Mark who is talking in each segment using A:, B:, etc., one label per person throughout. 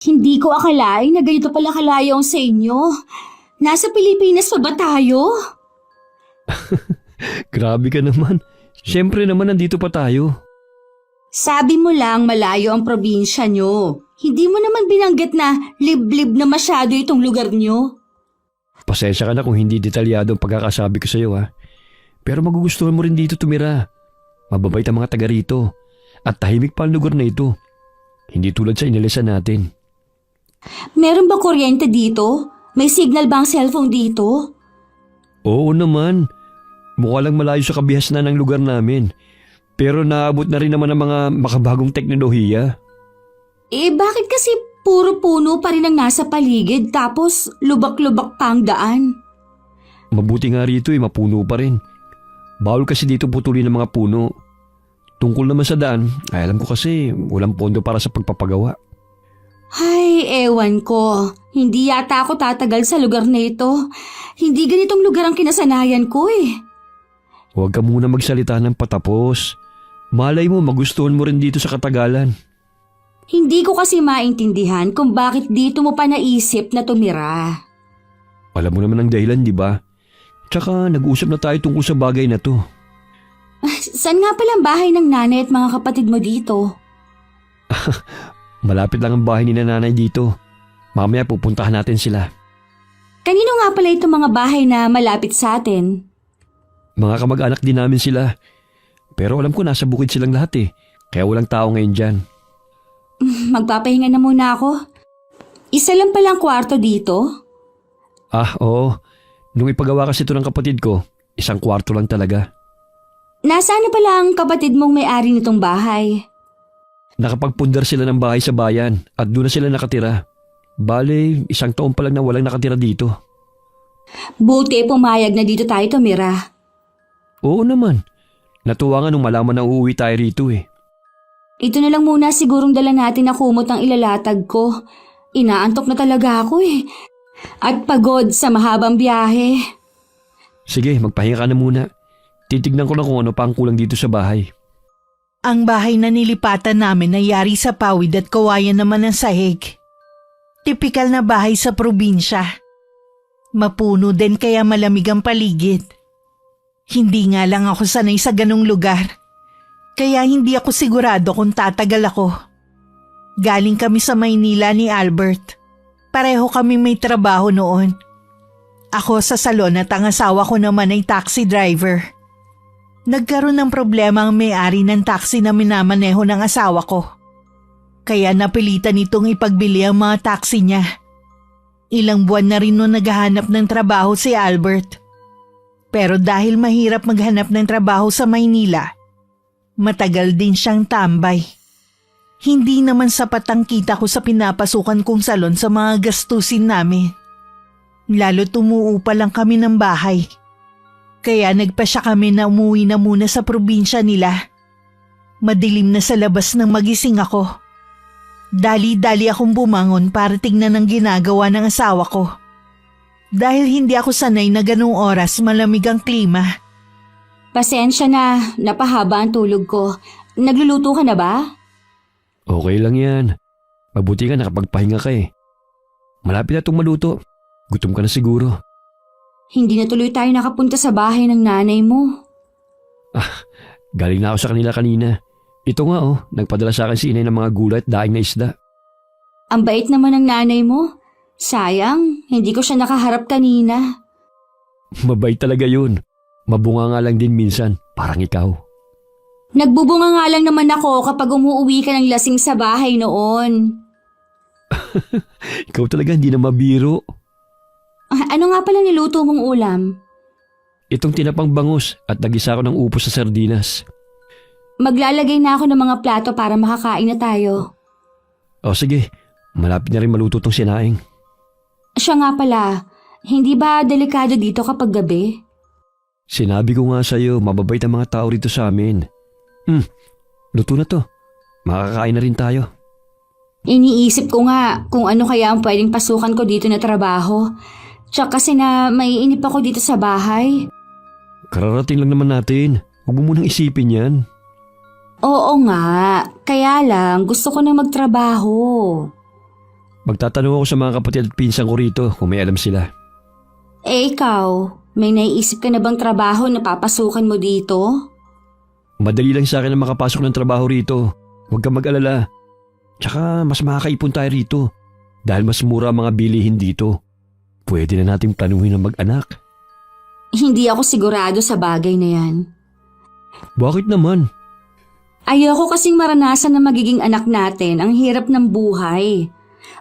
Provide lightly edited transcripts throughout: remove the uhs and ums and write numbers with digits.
A: Hindi ko akalain na ganito pala kalayo ang sa inyo. Nasa Pilipinas pa ba tayo?
B: Grabe ka naman. Siyempre naman nandito pa tayo.
A: Sabi mo lang malayo ang probinsya nyo. Hindi mo naman binanggit na liblib na masyado itong lugar nyo.
B: Pasensya ka na kung hindi detalyado ang pagkakasabi ko sa iyo ha. Pero magugustuhan mo rin dito tumira. Mababait ang mga taga rito. At tahimik pa ang lugar na ito. Hindi tulad sa inilisan natin.
A: Meron ba kuryente dito? May signal ba ang cellphone dito?
B: Oo naman. Mukha lang malayo sa kabihasnan ng lugar namin. Pero naabot na rin naman ang mga makabagong teknolohiya.
A: Bakit kasi puro puno pa rin ang nasa paligid tapos lubak-lubak pa ang daan?
B: Mabuti nga rito mapuno pa rin. Bawal kasi dito putulin ng mga puno. Tungkol naman sa daan, ay alam ko kasi walang pondo para sa pagpapagawa.
A: Ay, ewan ko. Hindi yata ako tatagal sa lugar na ito. Hindi ganitong lugar ang kinasanayan ko eh.
B: Huwag ka muna magsalita ng patapos. Malay mo magustuhan mo rin dito sa katagalan.
A: Hindi ko kasi maintindihan kung bakit dito mo pa naisip na tumira.
B: Alam mo naman ang dahilan, di ba? Tsaka nag-usap na tayo tungkol sa bagay na to.
A: Saan nga pala ang bahay ng nanay at mga kapatid mo dito?
B: Malapit lang ang bahay ni nanay dito. Mamaya pupuntahan natin sila.
A: Kanino nga pala itong mga bahay na malapit sa atin?
B: Mga kamag-anak din namin sila. Pero alam ko nasa bukid silang lahat Kaya walang tao ngayon dyan.
A: Magpapahinga na muna ako. Isa lang palang kwarto dito?
B: Ah, oo. Nung ipagawa kasi ito ng kapatid ko, isang kwarto lang talaga.
A: Nasaan na pala ang kapatid mong may-ari nitong bahay?
B: Nakapagpundar sila ng bahay sa bayan at doon na sila nakatira. Bale, isang taon pa lang na walang nakatira dito.
A: Buti pumayag na dito tayo tumira.
B: Oo naman. Natuwa nga nung malaman na uuwi tayo rito
A: Ito na lang muna sigurong dala natin na kumot ang ilalatag ko. Inaantok na talaga ako At pagod sa mahabang biyahe.
B: Sige, magpahinga ka na muna. Titignan ko lang kung ano pa ang kulang dito sa bahay.
C: Ang bahay na nilipatan namin ay yari sa pawid at kawayan naman ng sahig. Tipikal na bahay sa probinsya. Mapuno din kaya malamig ang paligid. Hindi nga lang ako sanay sa ganong lugar. Kaya hindi ako sigurado kung tatagal ako. Galing kami sa Maynila ni Albert. Pareho kami may trabaho noon. Ako sa salon at ang asawa ko naman ay taxi driver. Nagkaroon ng problema ang may-ari ng taxi na minamaneho ng asawa ko. Kaya napilitan itong ipagbili ang mga taxi niya. Ilang buwan na rin noon naghahanap ng trabaho si Albert. Pero dahil mahirap maghanap ng trabaho sa Maynila, matagal din siyang tambay. Hindi naman sapat ang kita ko sa pinapasukan kong salon sa mga gastusin namin. Lalo tumuupa lang kami ng bahay. Kaya nagpasya kami na umuwi na muna sa probinsya nila. Madilim na sa labas nang magising ako. Dali-dali akong bumangon para tingnan ang ginagawa ng asawa ko. Dahil hindi ako sanay na ganung oras malamig ang klima.
A: Pasensya na, napahaba ang tulog ko. Nagluluto ka na ba?
B: Okay lang yan. Mabuti ka nakapagpahinga ka Malapit na itong maluto. Gutom ka na siguro.
A: Hindi na tuloy tayo nakapunta sa bahay ng nanay mo.
B: Galing na ako sa kanila kanina. Ito nga nagpadala sa akin si inay ng mga gulay at daing na isda.
A: Ang bait naman ng nanay mo. Sayang, hindi ko siya nakaharap kanina.
B: Mabait talaga yun. Mabunga nga lang din minsan, parang ikaw.
A: Nagbubunga nga lang naman ako kapag umuwi ka ng lasing sa bahay noon.
B: Ikaw talaga hindi na mabiro.
A: Ano nga pala niluto mong ulam?
B: Itong tinapang bangus at nagisa ko ng upo sa sardinas.
A: Maglalagay na ako ng mga plato para makakain na tayo.
B: O sige, malapit na rin maluto tong sinaing.
A: Siya nga pala, hindi ba delikado dito kapag gabi?
B: Sinabi ko nga sa'yo, mababait ang mga tao rito sa amin. Luto na to. Makakain na rin tayo.
A: Iniisip ko nga kung ano kaya ang pwedeng pasukan ko dito na trabaho. Tsaka kasi na maiinip ako dito sa bahay.
B: Kararating lang naman natin. Huwag mo munang isipin yan.
A: Oo nga, kaya lang gusto ko na magtrabaho.
B: Magtatanong ako sa mga kapatid at pinsan ko rito kung may alam sila.
A: Ikaw, may naiisip ka na bang trabaho na papasukan mo dito?
B: Madali lang sa akin na makapasok ng trabaho rito. Huwag kang mag-alala. Tsaka mas makakaipon tayo rito dahil mas mura ang mga bilihin dito. Pwede na nating planuhin ang mag-anak.
A: Hindi ako sigurado sa bagay na yan.
B: Bakit naman?
A: Ayoko kasing maranasan na magiging anak natin ang hirap ng buhay.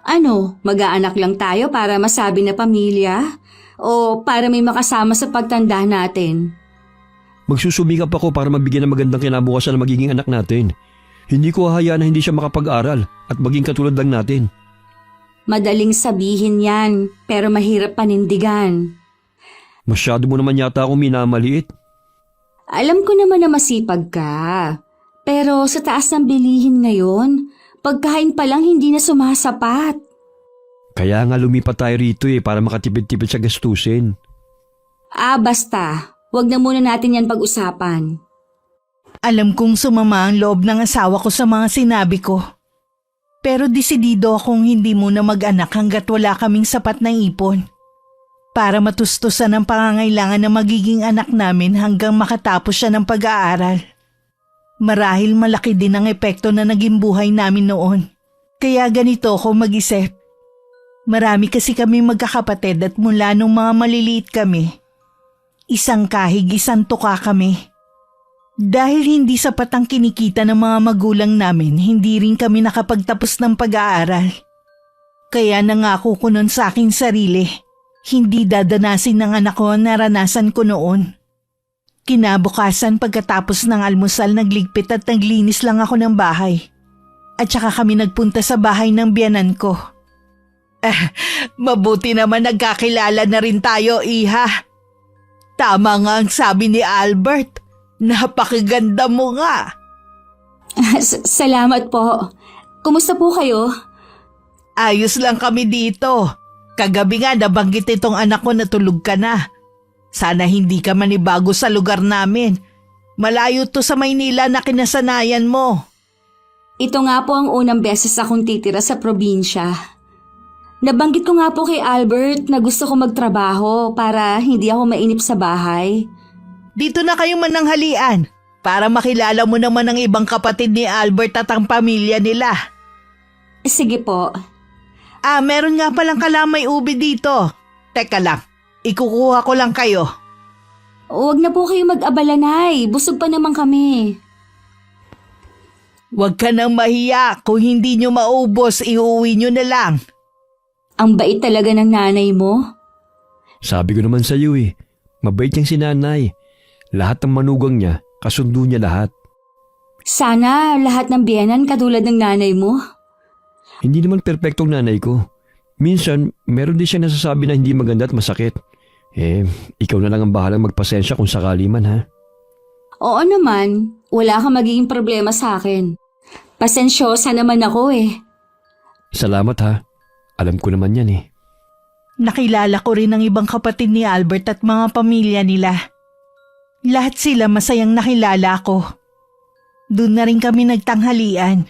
A: Ano, mag-aanak lang tayo para masabi na pamilya? O para may makasama sa pagtanda natin?
B: Magsusumikap ako para mabigyan ng magandang kinabukasan ng magiging anak natin. Hindi ko hahayaan na hindi siya makapag-aral at maging katulad lang natin.
A: Madaling sabihin yan, pero mahirap panindigan.
B: Masyado mo naman yata akong minamaliit.
A: Alam ko naman na masipag ka. Pero sa taas ng bilihin ngayon, pagkain pa lang hindi na sumasapat.
B: Kaya nga lumipat tayo rito para makatipid-tipid sa gastusin.
A: Basta. Huwag na muna natin yan pag-usapan.
C: Alam kong sumama ang loob ng asawa ko sa mga sinabi ko. Pero desidido akong hindi muna mag-anak hanggat wala kaming sapat na ipon. Para matustusan ang pangangailangan ng magiging anak namin hanggang makatapos siya ng pag-aaral. Marahil malaki din ang epekto na naging buhay namin noon. Kaya ganito ako mag-isip. Marami kasi kami magkakapatid at mula nung mga maliliit kami, isang kahig, isang tuka kami. Dahil hindi sapat ang kinikita ng mga magulang namin, hindi rin kami nakapagtapos ng pag-aaral. Kaya nangako ko nun sa aking sarili, hindi dadanasin ng anak ko ang naranasan ko noon. Kinabukasan pagkatapos ng almusal nagligpit at naglinis lang ako ng bahay. At saka kami nagpunta sa bahay ng biyanan ko. Mabuti naman nagkakilala na rin tayo, Iha. Tama nga ang sabi ni Albert. Napakaganda mo nga.
A: Salamat po. Kumusta po kayo?
C: Ayos lang kami dito. Kagabi nga nabanggit itong anak ko na tulog ka na. Sana hindi ka manibago sa lugar namin. Malayo to sa Maynila na kinasanayan mo.
A: Ito nga po ang unang beses akong titira sa probinsya. Nabanggit ko nga po kay Albert na gusto ko magtrabaho para hindi ako mainip sa bahay.
C: Dito na kayong mananghalian para makilala mo naman ang ibang kapatid ni Albert at ang pamilya nila.
A: Sige po.
C: Meron nga palang kalamay ubi dito. Teka lang, ikukuha ko lang kayo.
A: Huwag na po kayo mag-abala, Nay. Busog pa naman kami.
C: Huwag ka nang mahiya. Kung hindi nyo maubos, iuwi nyo na lang.
A: Ang bait talaga ng nanay mo.
B: Sabi ko naman sa iyo mabait niyang si nanay. Lahat ng manugang niya, kasundo niya lahat.
A: Sana lahat ng biyenan katulad ng nanay mo.
B: Hindi naman perpektong nanay ko. Minsan, meron din siya nasasabi na hindi maganda at masakit. Ikaw na lang ang bahalang magpasensya kung sakali man, ha?
A: Oo naman, wala kang magiging problema sa akin. Pasensyosa naman ako
B: Salamat, ha? Alam ko naman yan
C: Nakilala ko rin ang ibang kapatid ni Albert at mga pamilya nila. Lahat sila masayang nakilala ko. Doon na rin kami nagtanghalian.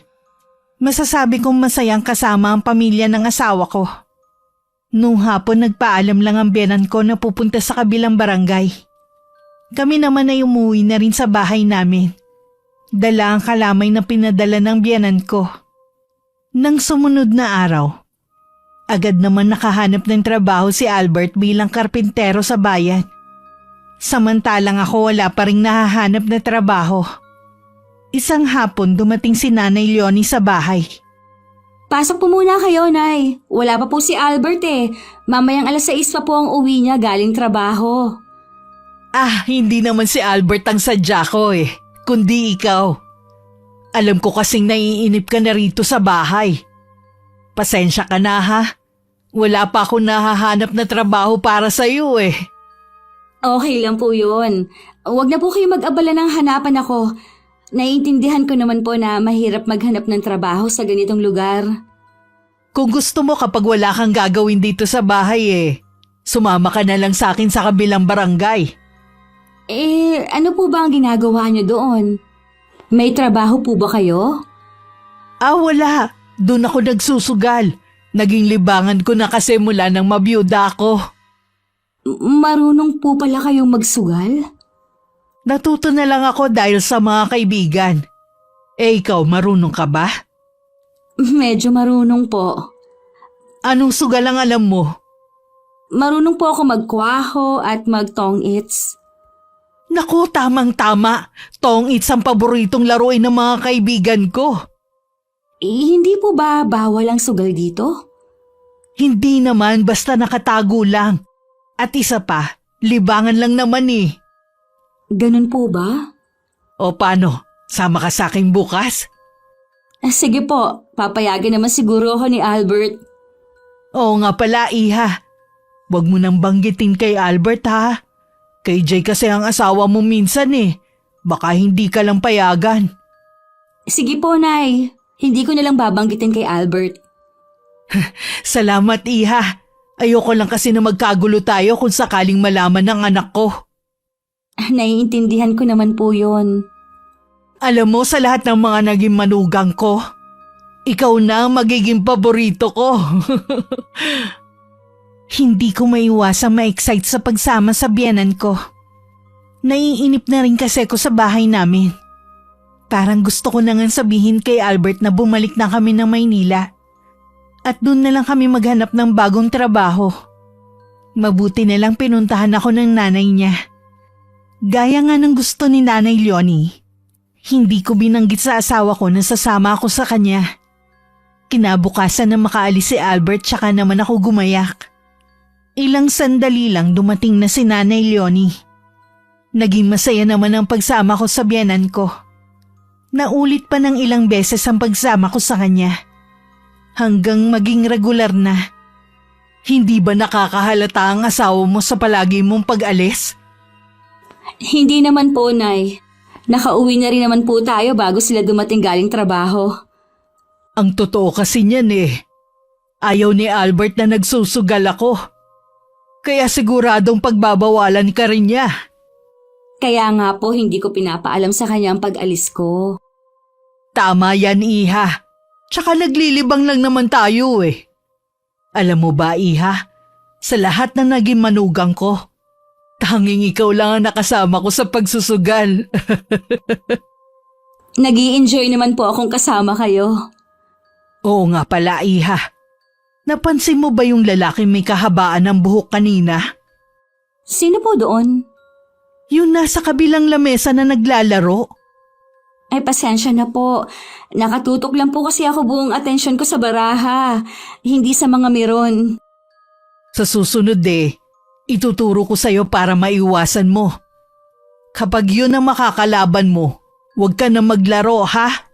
C: Masasabi kong masayang kasama ang pamilya ng asawa ko. Nung hapon nagpaalam lang ang biyanan ko na pupunta sa kabilang barangay. Kami naman ay umuwi na rin sa bahay namin. Dala ang kalamay na pinadala ng biyanan ko. Nang sumunod na araw, agad naman nakahanap ng trabaho si Albert bilang karpintero sa bayan. Samantalang ako wala pa ring nahahanap na trabaho. Isang hapon dumating si Nanay Leonie sa bahay.
A: Pasok po muna kayo, Nay. Wala pa po si Albert Mamayang 6:00 pa po ang uwi niya galing trabaho.
C: Hindi naman si Albert ang sadya ko kundi ikaw. Alam ko kasing naiinip ka na rito sa bahay. Pasensya ka na ha. Wala pa ako nahahanap na trabaho para sa iyo
A: Okay lang po yun. Huwag na po kayo mag-abala ng hanapan ako. Naiintindihan ko naman po na mahirap maghanap ng trabaho sa ganitong lugar.
C: Kung gusto mo kapag wala kang gagawin dito sa bahay sumama ka na lang sa akin sa kabilang barangay.
A: Ano po ba ang ginagawa niyo doon? May trabaho po ba kayo?
C: Wala. Doon ako nagsusugal. Naging libangan ko na kasi mula nang mabiyuda ako.
A: Marunong po pala kayong magsugal?
C: Natuto na lang ako dahil sa mga kaibigan. Ikaw, marunong ka ba?
A: Medyo marunong po.
C: Anong sugal ang alam mo?
A: Marunong po ako magkwaho at mag-tong-its.
C: Naku, tamang-tama. Tong-its ang paboritong laruin ng mga kaibigan ko.
A: Hindi po ba bawal ang sugal dito?
C: Hindi naman, basta nakatago lang. At isa pa, libangan lang naman eh.
A: Ganun po ba?
C: O paano, sama ka sa akin bukas?
A: Sige po, papayagan naman siguro ako ni Albert.
C: Oo nga pala, Iha. Huwag mo nang banggitin kay Albert ha. Kay Jay kasi ang asawa mo minsan eh. Baka hindi ka lang payagan.
A: Sige po, Nay. Hindi ko nalang babanggitin kay Albert.
C: Salamat, Iha. Ayoko lang kasi na magkagulo tayo kung sakaling malaman ng anak ko.
A: Naiintindihan ko naman po yun.
C: Alam mo, sa lahat ng mga naging manugang ko, ikaw na ang magiging paborito ko. Hindi ko maiwasang ma-excite sa pagsama sa biyenan ko. Naiinip na rin kasi ko sa bahay namin. Parang gusto ko na nga sabihin kay Albert na bumalik na kami ng Maynila. At doon na lang kami maghanap ng bagong trabaho. Mabuti na lang pinuntahan ako ng nanay niya. Gaya nga ng gusto ni Nanay Leonie, hindi ko binanggit sa asawa ko na sasama ako sa kanya. Kinabukasan na makaalis si Albert tsaka naman ako gumayak. Ilang sandali lang dumating na si Nanay Leonie. Naging masaya naman ang pagsama ko sa biyenan ko. Naulit pa ng ilang beses ang pagsama ko sa kanya. Hanggang maging regular na. Hindi ba nakakahalata ang asawa mo sa palagi mong pag-alis?
A: Hindi naman po, Nay. Nakauwi na rin naman po tayo bago sila dumating galing trabaho.
C: Ang totoo kasi niyan eh. Ayaw ni Albert na nagsusugal ako. Kaya siguradong pagbabawalan ka rin niya.
A: Kaya nga po hindi ko pinapaalam sa kanya ang pag-alis ko.
C: Tama yan, Iha. Tsaka naglilibang lang naman tayo eh. Alam mo ba, Iha? Sa lahat na naging manugang ko, tanging ikaw lang ang nakasama ko sa pagsusugal.
A: Nag-i-enjoy naman po akong kasama kayo.
C: Oo nga pala, Iha. Napansin mo ba yung lalaki may kahabaan ng buhok kanina?
A: Sino po doon?
C: Yung nasa kabilang lamesa na naglalaro?
A: Ay, pasensya na po. Nakatutok lang po kasi ako buong atensyon ko sa baraha, hindi sa mga meron.
C: Sa susunod ituturo ko sa'yo para maiwasan mo. Kapag yun ang makakalaban mo, huwag ka na maglaro ha?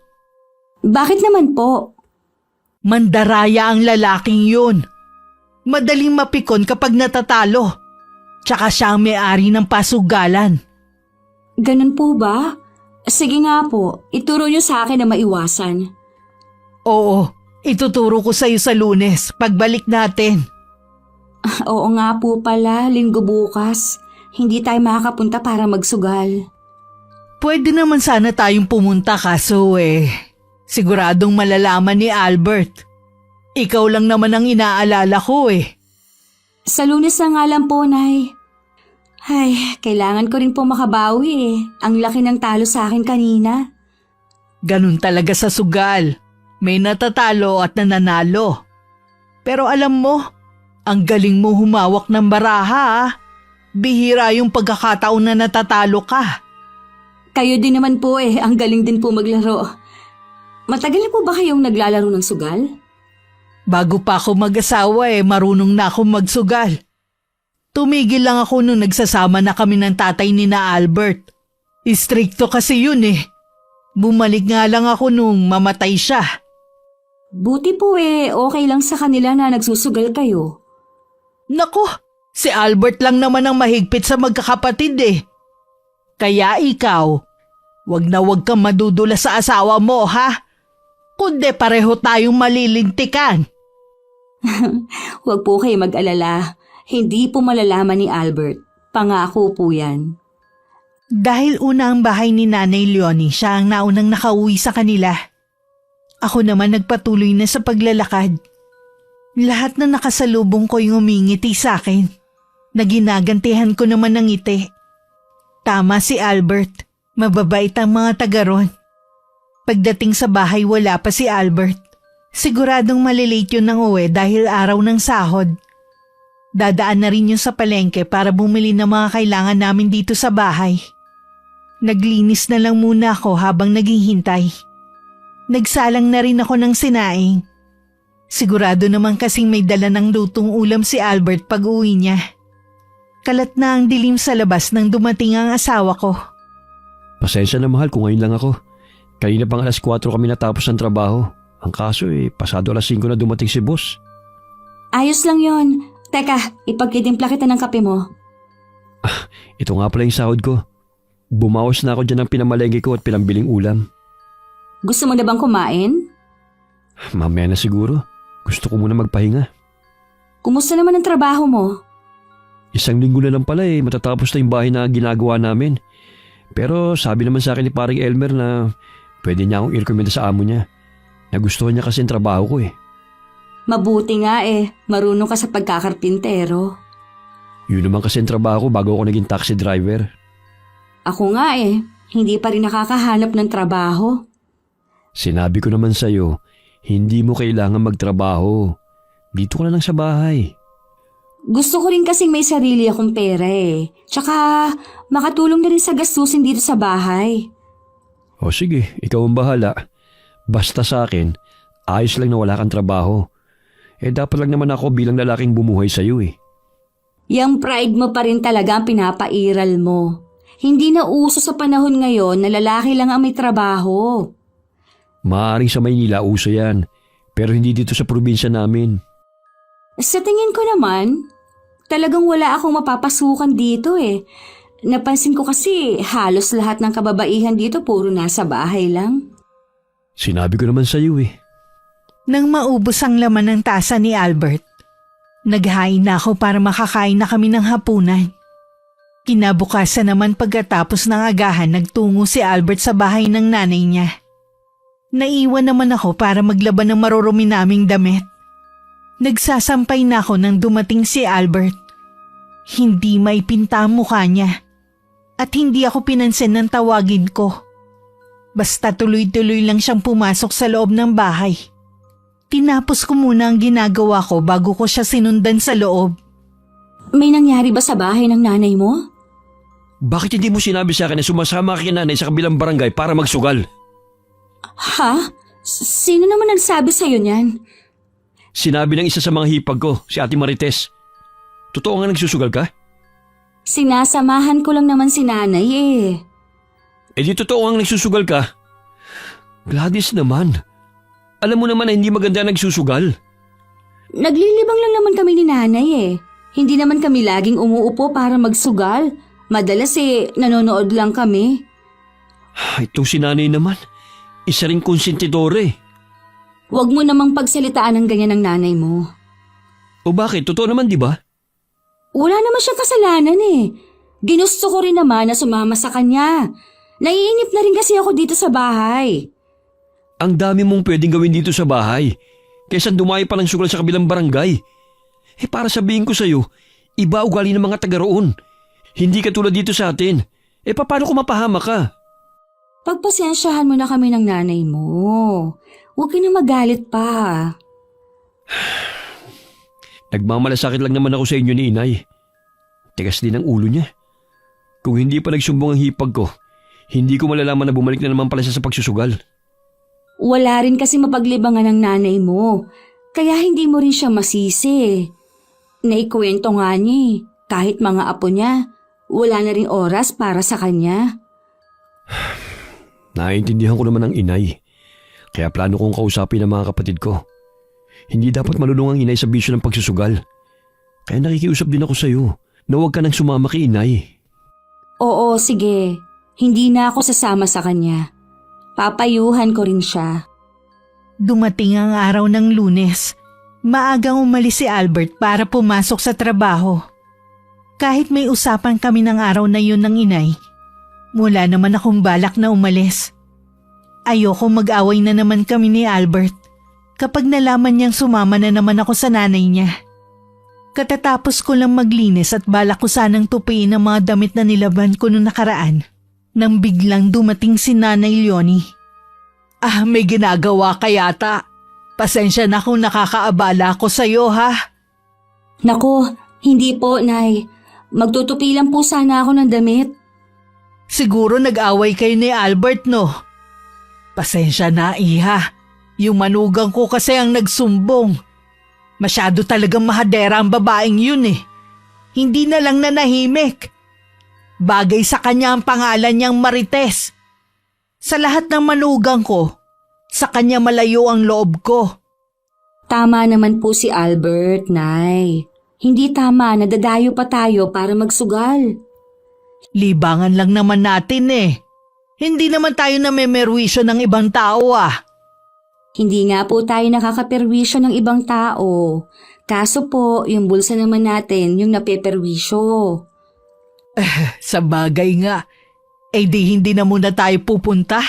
A: Bakit naman po?
C: Mandaraya ang lalaking yun. Madaling mapikon kapag natatalo. Tsaka siya ang may-ari ng pasugalan.
A: Ganun po ba? Sige nga po, ituro niyo sa akin na maiwasan.
C: Oo, ituturo ko sa'yo sa Lunes, pagbalik natin.
A: Oo nga po pala, linggo bukas. Hindi tayo makakapunta para magsugal.
C: Pwede naman sana tayong pumunta kaso siguradong malalaman ni Albert. Ikaw lang naman ang inaalala ko eh.
A: Sa Lunes na nga lang po, Nay. Ay, kailangan ko rin po makabawi eh. Ang laki ng talo sa akin kanina.
C: Ganun talaga sa sugal. May natatalo at nananalo. Pero alam mo, ang galing mo humawak ng baraha ah. Bihira yung pagkakataon na natatalo ka.
A: Kayo din naman po eh, ang galing din po maglaro. Matagal na po ba kayong naglalaro ng sugal?
C: Bago pa ako mag-asawa marunong na ako magsugal. Tumigil lang ako nung nagsasama na kami ng tatay ni na Albert. Istrikto kasi yun eh. Bumalik nga lang ako nung mamatay siya.
A: Buti po okay lang sa kanila na nagsusugal kayo.
C: Nako, si Albert lang naman ang mahigpit sa magkakapatid eh. Kaya ikaw, wag na wag kang madudula sa asawa mo ha. Kundi pareho tayong malilintikan.
A: Huwag po kayo mag-alala. Hindi po malalaman ni Albert. Pangako po yan.
C: Dahil una ang bahay ni Nanay Leonie, siya ang naunang nakauwi sa kanila. Ako naman nagpatuloy na sa paglalakad. Lahat na nakasalubong ko yung umingiti sa akin. Naginagantihan ko naman ng ngiti. Tama si Albert. Mababait ang mga taga ron. Pagdating sa bahay wala pa si Albert. Siguradong malilate yun ng uwi dahil araw ng sahod. Dadaan na rin yun sa palengke para bumili ng mga kailangan namin dito sa bahay. Naglinis na lang muna ako habang naghihintay. Nagsalang na rin ako ng sinaing. Sigurado naman kasing may dala ng lutong ulam si Albert pag uwi niya. Kalat na ang dilim sa labas nang dumating ang asawa ko.
B: Pasensya na mahal kung ngayon lang ako. Kanina pang alas 4 kami natapos ng trabaho. Ang kaso pasado alas 5 na dumating si boss.
A: Ayos lang yon. Teka, ipagtitimpla kita ng kape mo.
B: Ito nga pala yung sahod ko. Bumawas na ako dyan ng pinamalengke ko at pinambiling ulam.
A: Gusto mo na bang kumain?
B: Mamaya na siguro. Gusto ko muna magpahinga.
A: Kumusta naman ang trabaho mo?
B: 1 linggo na lang pala matatapos na yung bahay na ginagawa namin. Pero sabi naman sa akin ni paring Elmer na pwede niya akong i-recommenda sa amo niya. Nagustuhan niya kasi ang trabaho ko
A: Mabuti nga marunong ka sa pagkakarpintero.
B: Yun naman kasi ang trabaho ko bago ako naging taxi driver.
A: Ako nga hindi pa rin nakakahanap ng trabaho.
B: Sinabi ko naman sa'yo, hindi mo kailangan magtrabaho. Dito ka na lang sa bahay.
A: Gusto ko rin kasing may sarili akong pera Tsaka makatulong na rin sa gastusin dito sa bahay.
B: O sige, ikaw ang bahala. Basta sa akin, ayos lang na wala kang trabaho. Dapat lang naman ako bilang lalaking bumuhay sa'yo
A: Yang pride mo pa rin talaga ang pinapairal mo. Hindi na uso sa panahon ngayon na lalaki lang ang may trabaho.
B: Maaaring sa Maynila uso yan, pero hindi dito sa probinsya namin.
A: Sa tingin ko naman, talagang wala akong mapapasukan dito Napansin ko kasi halos lahat ng kababaihan dito puro nasa bahay lang.
B: Sinabi ko naman sa'yo
C: Nang maubos ang laman ng tasa ni Albert, naghain na ako para makakain na kami ng hapunan. Kinabukasan naman pagkatapos ng agahan nagtungo si Albert sa bahay ng nanay niya. Naiwan naman ako para maglaban ng marurumi naming damit. Nagsasampay na ako nang dumating si Albert. Hindi maipinta ang mukha niya at hindi ako pinansin ng tawagin ko. Basta tuloy-tuloy lang siyang pumasok sa loob ng bahay. Tinapos ko muna ang ginagawa ko bago ko siya sinundan sa loob.
A: May nangyari ba sa bahay ng nanay mo?
B: Bakit hindi mo sinabi sa akin na sumasama ka kay nanay sa kabilang barangay para magsugal?
A: Ha? Sino naman nagsabi sa'yo niyan?
B: Sinabi ng isa sa mga hipag ko, si Ate Marites. Totoo nga nagsusugal ka?
A: Sinasamahan ko lang naman si nanay
B: Di totoo nga nagsusugal ka? Gladys naman. Alam mo naman na hindi maganda nagsusugal.
A: Naglilibang lang naman kami ni nanay Hindi naman kami laging umuupo para magsugal. Madalas nanonood lang kami.
B: Itong si nanay naman, isa ring konsentidore.
A: Huwag mo namang pagsalitaan ng ganyan ng nanay mo.
B: O bakit? Totoo naman, di ba?
A: Wala naman siyang kasalanan Ginusto ko rin naman na sumama sa kanya. Naiinip na rin kasi ako dito sa bahay.
B: Ang dami mong pwedeng gawin dito sa bahay. Kaysa dumayo pa ng sugal sa kabilang barangay. Para sabihin ko sa'yo, iba ugali ng mga taga roon. Hindi ka tulad dito sa atin. Paano kung mapahama ka?
A: Pagpasensyahan mo na kami ng nanay mo. Huwag ka na magalit pa.
B: Nagmamalasakit lang naman ako sa inyo ni Inay. Tigas din ang ulo niya. Kung hindi pa nagsumbong ang hipag ko, hindi ko malalaman na bumalik na naman pala siya sa pagsusugal.
A: Wala rin kasi mapaglibangan ng nanay mo. Kaya hindi mo rin siya masisi. Naikwento nga niya kahit mga apo niya, wala na rin oras para sa kanya.
B: Naiintindihan ko naman ang inay. Kaya plano kong kausapin ang mga kapatid ko. Hindi dapat malulung ang inay sa bisyo ng pagsusugal. Kaya nakikiusap din ako sa iyo na huwag ka nang sumama kay inay.
A: Oo, sige. Hindi na ako sasama sa kanya. Papayuhan ko rin siya.
C: Dumating ang araw ng Lunes. Maagang umalis si Albert para pumasok sa trabaho. Kahit may usapan kami ng araw na yun ng inay, wala naman akong balak na umalis. Ayoko mag-away na naman kami ni Albert. kapag nalaman niyang sumama na naman ako sa nanay niya. Katatapos ko lang maglinis at balak ko sanang tupiin ang mga damit na nilaban ko noong nakaraan nang biglang dumating si Nanay Leonie. May ginagawa ka yata. Pasensya na kung nakakaabala ko sa'yo ha.
A: Nako, hindi po, Nay. Magtutupi lang po sana ako ng damit.
C: Siguro nag-away kayo ni Albert no? Pasensya na iha. Yung manugang ko kasi ang nagsumbong. Masyado talagang mahadera ang babaeng yun eh. Hindi na lang nanahimik. Bagay sa kanya ang pangalan niyang Marites. Sa lahat ng manugang ko, sa kanya malayo ang loob ko.
A: Tama naman po si Albert, Nay. Hindi tama na dadayo pa tayo para magsugal.
C: Libangan lang naman natin eh. Hindi naman tayo namemerwisyo ng ibang tao ah.
A: Hindi nga po tayo nakakaperwisyo ng ibang tao. Kaso po, yung bulsa naman natin yung napeperwisyo.
C: Sa bagay nga, di hindi na muna tayo pupunta.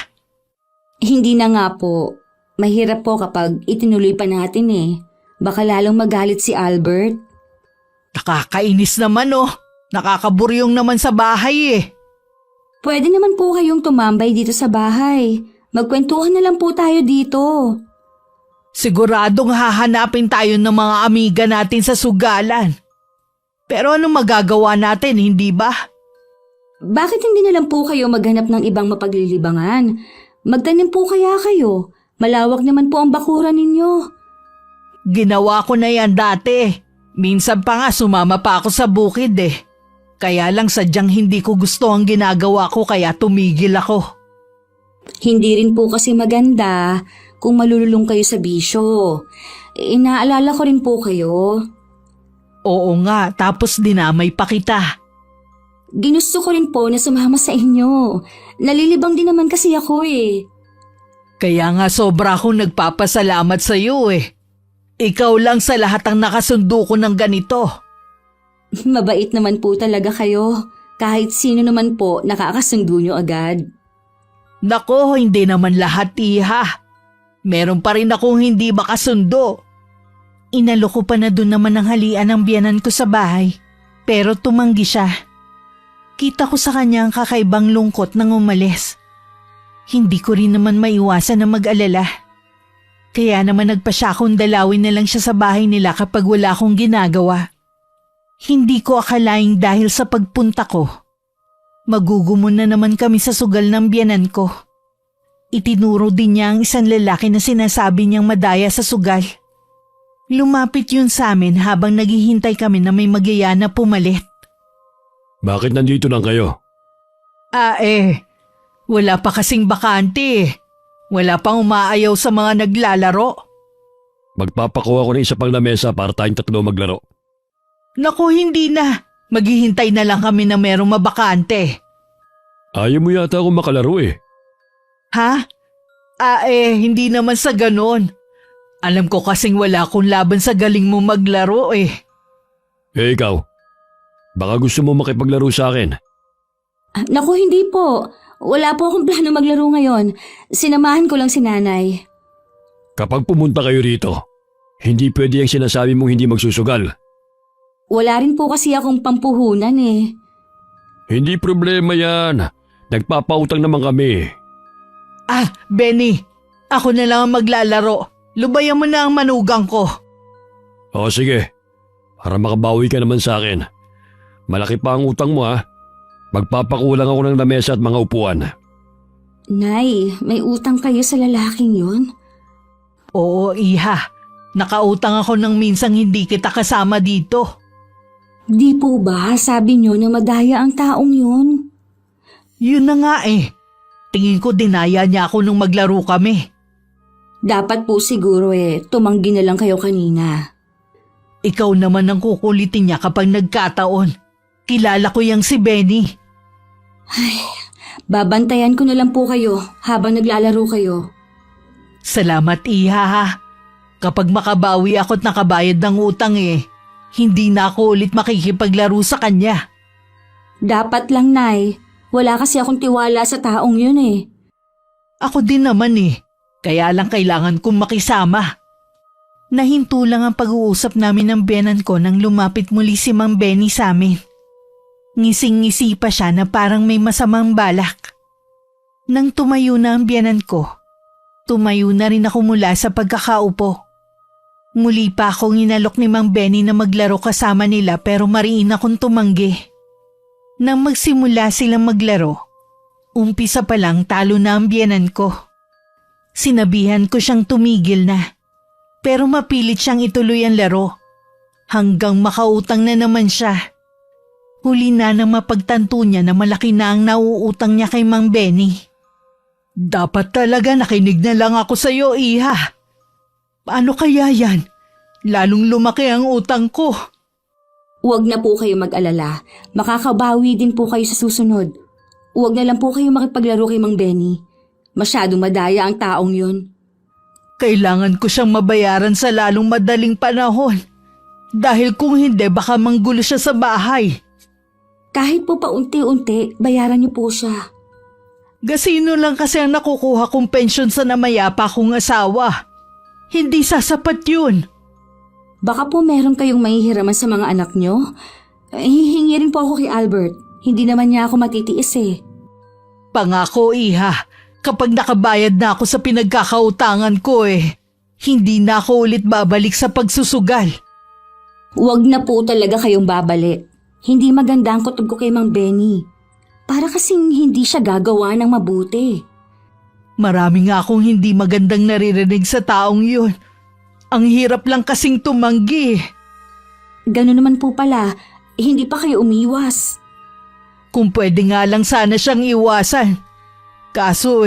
A: Hindi na nga po. Mahirap po kapag itinuloy pa natin eh. Baka lalong magalit si Albert.
C: Nakakainis naman oh. Nakakaburyong naman sa bahay eh.
A: Pwede naman po kayong tumambay dito sa bahay. Magkwentuhan na lang po tayo dito.
C: Siguradong hahanapin tayo ng mga amiga natin sa sugalan. Pero anong magagawa natin, hindi ba?
A: Bakit hindi na lang po kayo maghanap ng ibang mapaglilibangan? Magtanim po kaya kayo. Malawak naman po ang bakuran ninyo.
C: Ginawa ko na yan dati. Minsan pa nga sumama pa ako sa bukid eh. Kaya lang sadyang hindi ko gusto ang ginagawa ko kaya tumigil ako.
A: Hindi rin po kasi maganda kung malululong kayo sa bisyo. Inaalala ko rin po kayo.
C: Oo nga, tapos dinamay pa kita.
A: Ginusto ko rin po na sumama sa inyo. Nalilibang din naman kasi ako eh.
C: Kaya nga sobra akong nagpapasalamat sa iyo eh. Ikaw lang sa lahat ang nakasundo ko ng ganito.
A: Mabait naman po talaga kayo. Kahit sino naman po nakakasundo nyo agad.
C: Nako, hindi naman lahat iha. Meron pa rin akong hindi makasundo. Inalo ko pa na doon naman ang halian ng biyanan ko sa bahay. Pero tumanggi siya. Kita ko sa kanya ang kakaibang lungkot nang umalis. Hindi ko rin naman maiwasan na mag-alala. Kaya naman nagpa siya akong dalawin na lang siya sa bahay nila kapag wala akong ginagawa. Hindi ko akalaing dahil sa pagpunta ko, magugumon na naman kami sa sugal ng biyanan ko. Itinuro din niya ang isang lalaki na sinasabi niyang madaya sa sugal. Lumapit yun sa amin habang naghihintay kami na may magyaya na pumalit.
B: Bakit nandito lang kayo?
C: Wala pa kasing bakante eh. Wala pang umaayaw sa mga naglalaro.
B: Magpapakuha ko ng isa pang lamesa para tayong tatlo maglaro.
C: Naku, hindi na. Maghihintay na lang kami na merong mabakante.
B: Ayaw mo yata akong makalaro eh.
C: Ha? Hindi naman sa ganon. Alam ko kasing wala akong laban sa galing mo maglaro eh.
B: Ikaw, baka gusto mo makipaglaro sa akin.
A: Naku, hindi po. Wala po akong plano maglaro ngayon. Sinamahan ko lang si nanay.
B: Kapag pumunta kayo rito, hindi pwede ang sinasabi mong hindi magsusugal.
A: Wala rin po kasi akong pampuhunan eh.
B: Hindi problema yan. Nagpapautang naman kami.
C: Benny, ako na lang ang maglalaro. Lubayan mo na ang manugang ko.
B: O sige, para makabawi ka naman sa akin. Malaki pa ang utang mo ha. Magpapakulang ako ng lamesa at mga upuan.
A: Nay, may utang kayo sa lalaking yun?
C: Oo, iha. Nakautang ako nang minsang hindi kita kasama dito.
A: Di po ba sabi niyo na madaya ang taong yun?
C: Yun na nga eh. Tingin ko dinaya niya ako nung maglaro kami.
A: Dapat po siguro tumanggi na lang kayo kanina.
C: Ikaw naman ang kukulitin niya kapag nagkataon. Kilala ko yang si Benny.
A: Babantayan ko na lang po kayo habang naglalaro kayo.
C: Salamat iha ha. Kapag makabawi ako't nakabayad ng utang hindi na ako ulit makikipaglaro sa kanya.
A: Dapat lang, Nay. Wala kasi akong tiwala sa taong yun eh.
C: Ako din naman Kaya lang kailangan kong makisama. Nahinto lang ang pag-uusap namin ng biyenan ko nang lumapit muli si Mang Benny sa amin. Ngising-ngisi pa siya na parang may masamang balak. Nang tumayo na ang biyenan ko, tumayo na rin ako mula sa pagkakaupo. Muli pa akong inalok ni Mang Benny na maglaro kasama nila pero mariin akong tumanggi. Nang magsimula silang maglaro, umpisa pa lang talo na ang biyenan ko. Sinabihan ko siyang tumigil na. Pero mapilit siyang ituloy ang laro. Hanggang makautang na naman siya. Huli na nang mapagtanto niya na malaki na ang nauutang niya kay Mang Benny. Dapat talaga nakinig na lang ako sa iyo, Iha. Paano kaya yan? Lalong lumaki ang utang ko.
A: Huwag na po kayo mag-alala. Makakabawi din po kayo sa susunod. Huwag na lang po kayo makipaglaro kay Mang Benny. Masyadong madaya ang taong yun.
C: Kailangan ko siyang mabayaran sa lalong madaling panahon. Dahil kung hindi, baka manggulo siya sa bahay.
A: Kahit po paunti-unti, bayaran niyo po siya.
C: Gasino lang kasi ang nakukuha kong pensyon sa namayapa kong asawa. Hindi sasapat yun.
A: Baka po meron kayong mahihiraman sa mga anak niyo. Hihingi rin po ako kay Albert. Hindi naman niya ako matitiis eh.
C: Pangako, Iha. Kapag nakabayad na ako sa pinagkakautangan ko hindi na ako ulit babalik sa pagsusugal.
A: Huwag na po talaga kayong babalik. Hindi maganda ang kutob ko kay Mang Benny. Para kasing hindi siya gagawa ng mabuti.
C: Marami nga akong hindi magandang naririnig sa taong yun. Ang hirap lang kasing tumanggi.
A: Ganun naman po pala, hindi pa kayo umiwas.
C: Kung pwede nga lang sana siyang iwasan. Kaso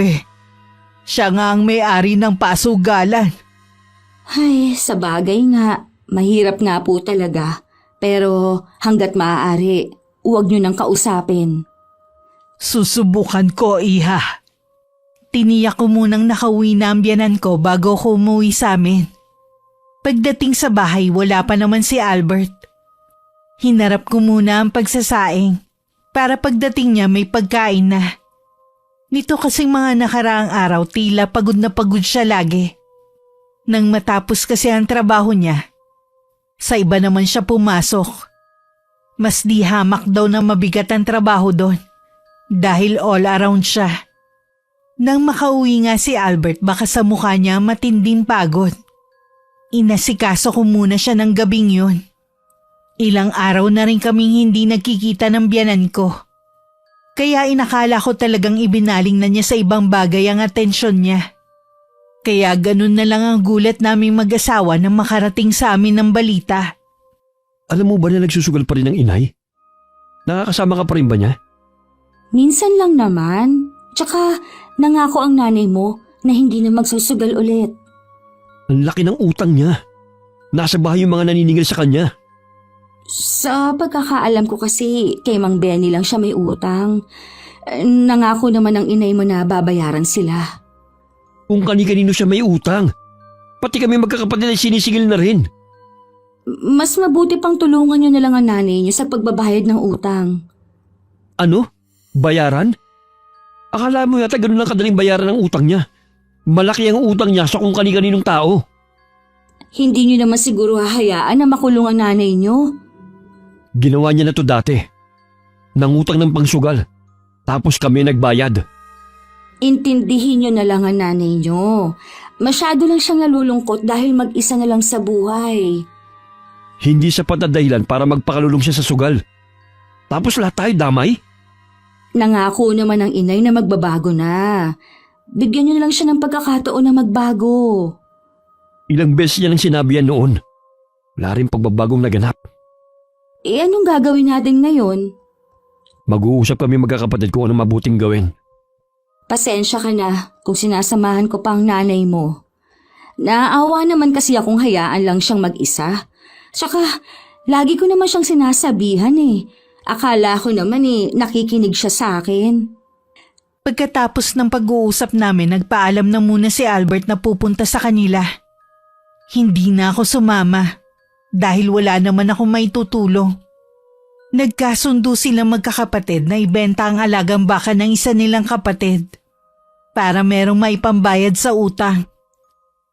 C: siya nga ang may-ari ng pasugalan.
A: Ay, sa bagay nga, mahirap nga po talaga. Pero hanggat maaari, huwag niyo nang kausapin.
C: Susubukan ko, Iha. Tiniyak ko munang nakauwi na ang biyanan ko bago ko umuwi sa amin. Pagdating sa bahay, wala pa naman si Albert. Hinarap ko muna ang pagsasaing para pagdating niya may pagkain na. Nito kasing mga nakaraang araw tila pagod na pagod siya lagi. Nang matapos kasi ang trabaho niya, sa iba naman siya pumasok. Mas di hamak daw na mabigat ang trabaho doon dahil all around siya. Nang makauwi nga si Albert baka sa mukha niya matinding pagod. Inasikaso ko muna siya ng gabing yun. Ilang araw na rin kaming hindi nagkikita ng biyanan ko. Kaya inakala ko talagang ibinaling na niya sa ibang bagay ang atensyon niya. Kaya ganun na lang ang gulat naming mag-asawa nang makarating sa amin ng balita.
B: Alam mo ba na nagsusugal pa rin ang inay? Nakakasama ka pa rin ba niya?
A: Minsan lang naman. Tsaka nangako ang nanay mo na hindi na magsusugal ulit.
B: Ang laki ng utang niya. Nasa bahay yung mga naniningil sa kanya.
A: Sa pagkakaalam ko kasi kay Mang Benny lang siya may utang. Nangako naman ang inay mo na babayaran sila.
B: Kung kani-kanino siya may utang. Pati kami magkakapatid ay sinisigil na rin.
A: Mas mabuti pang tulungan niyo na lang ang nanay niyo sa pagbabayad ng utang.
B: Ano? Bayaran? Akala mo yata ganun lang kadaling bayaran ng utang niya. Malaki ang utang niya sa kung kani-kaninong tao.
A: Hindi niyo naman siguro hahayaan na makulong ang nanay niyo.
B: Ginawa niya na to dati. Nangutang ng pangsugal. Tapos kami nagbayad.
A: Intindihin niyo na lang ang nanay niyo. Masyado lang siyang nalulungkot dahil mag-isa na lang sa buhay.
B: Hindi sapat na dahilan para magpakalulong siya sa sugal. Tapos lahat tayo damay?
A: Nangako naman ang inay na magbabago na. Bigyan niyo na lang siya ng pagkakataon na magbago.
B: Ilang beses niya nang sinabi yan noon. Wala rin pagbabagong naganap.
A: Anong gagawin natin ngayon?
B: Mag-uusap kami magkakapatid kung anong mabuting gawin.
A: Pasensya ka na kung sinasamahan ko pa ang nanay mo. Naaawa naman kasi akong hayaan lang siyang mag-isa. Saka, lagi ko naman siyang sinasabihan eh. Akala ko naman nakikinig siya sa akin.
C: Pagkatapos ng pag-uusap namin, nagpaalam na muna si Albert na pupunta sa kanila. Hindi na ako sumama dahil wala naman akong maitutulong. Nagkasundo silang magkakapatid na ibenta ang alagang baka ng isa nilang kapatid para merong maipambayad sa utang.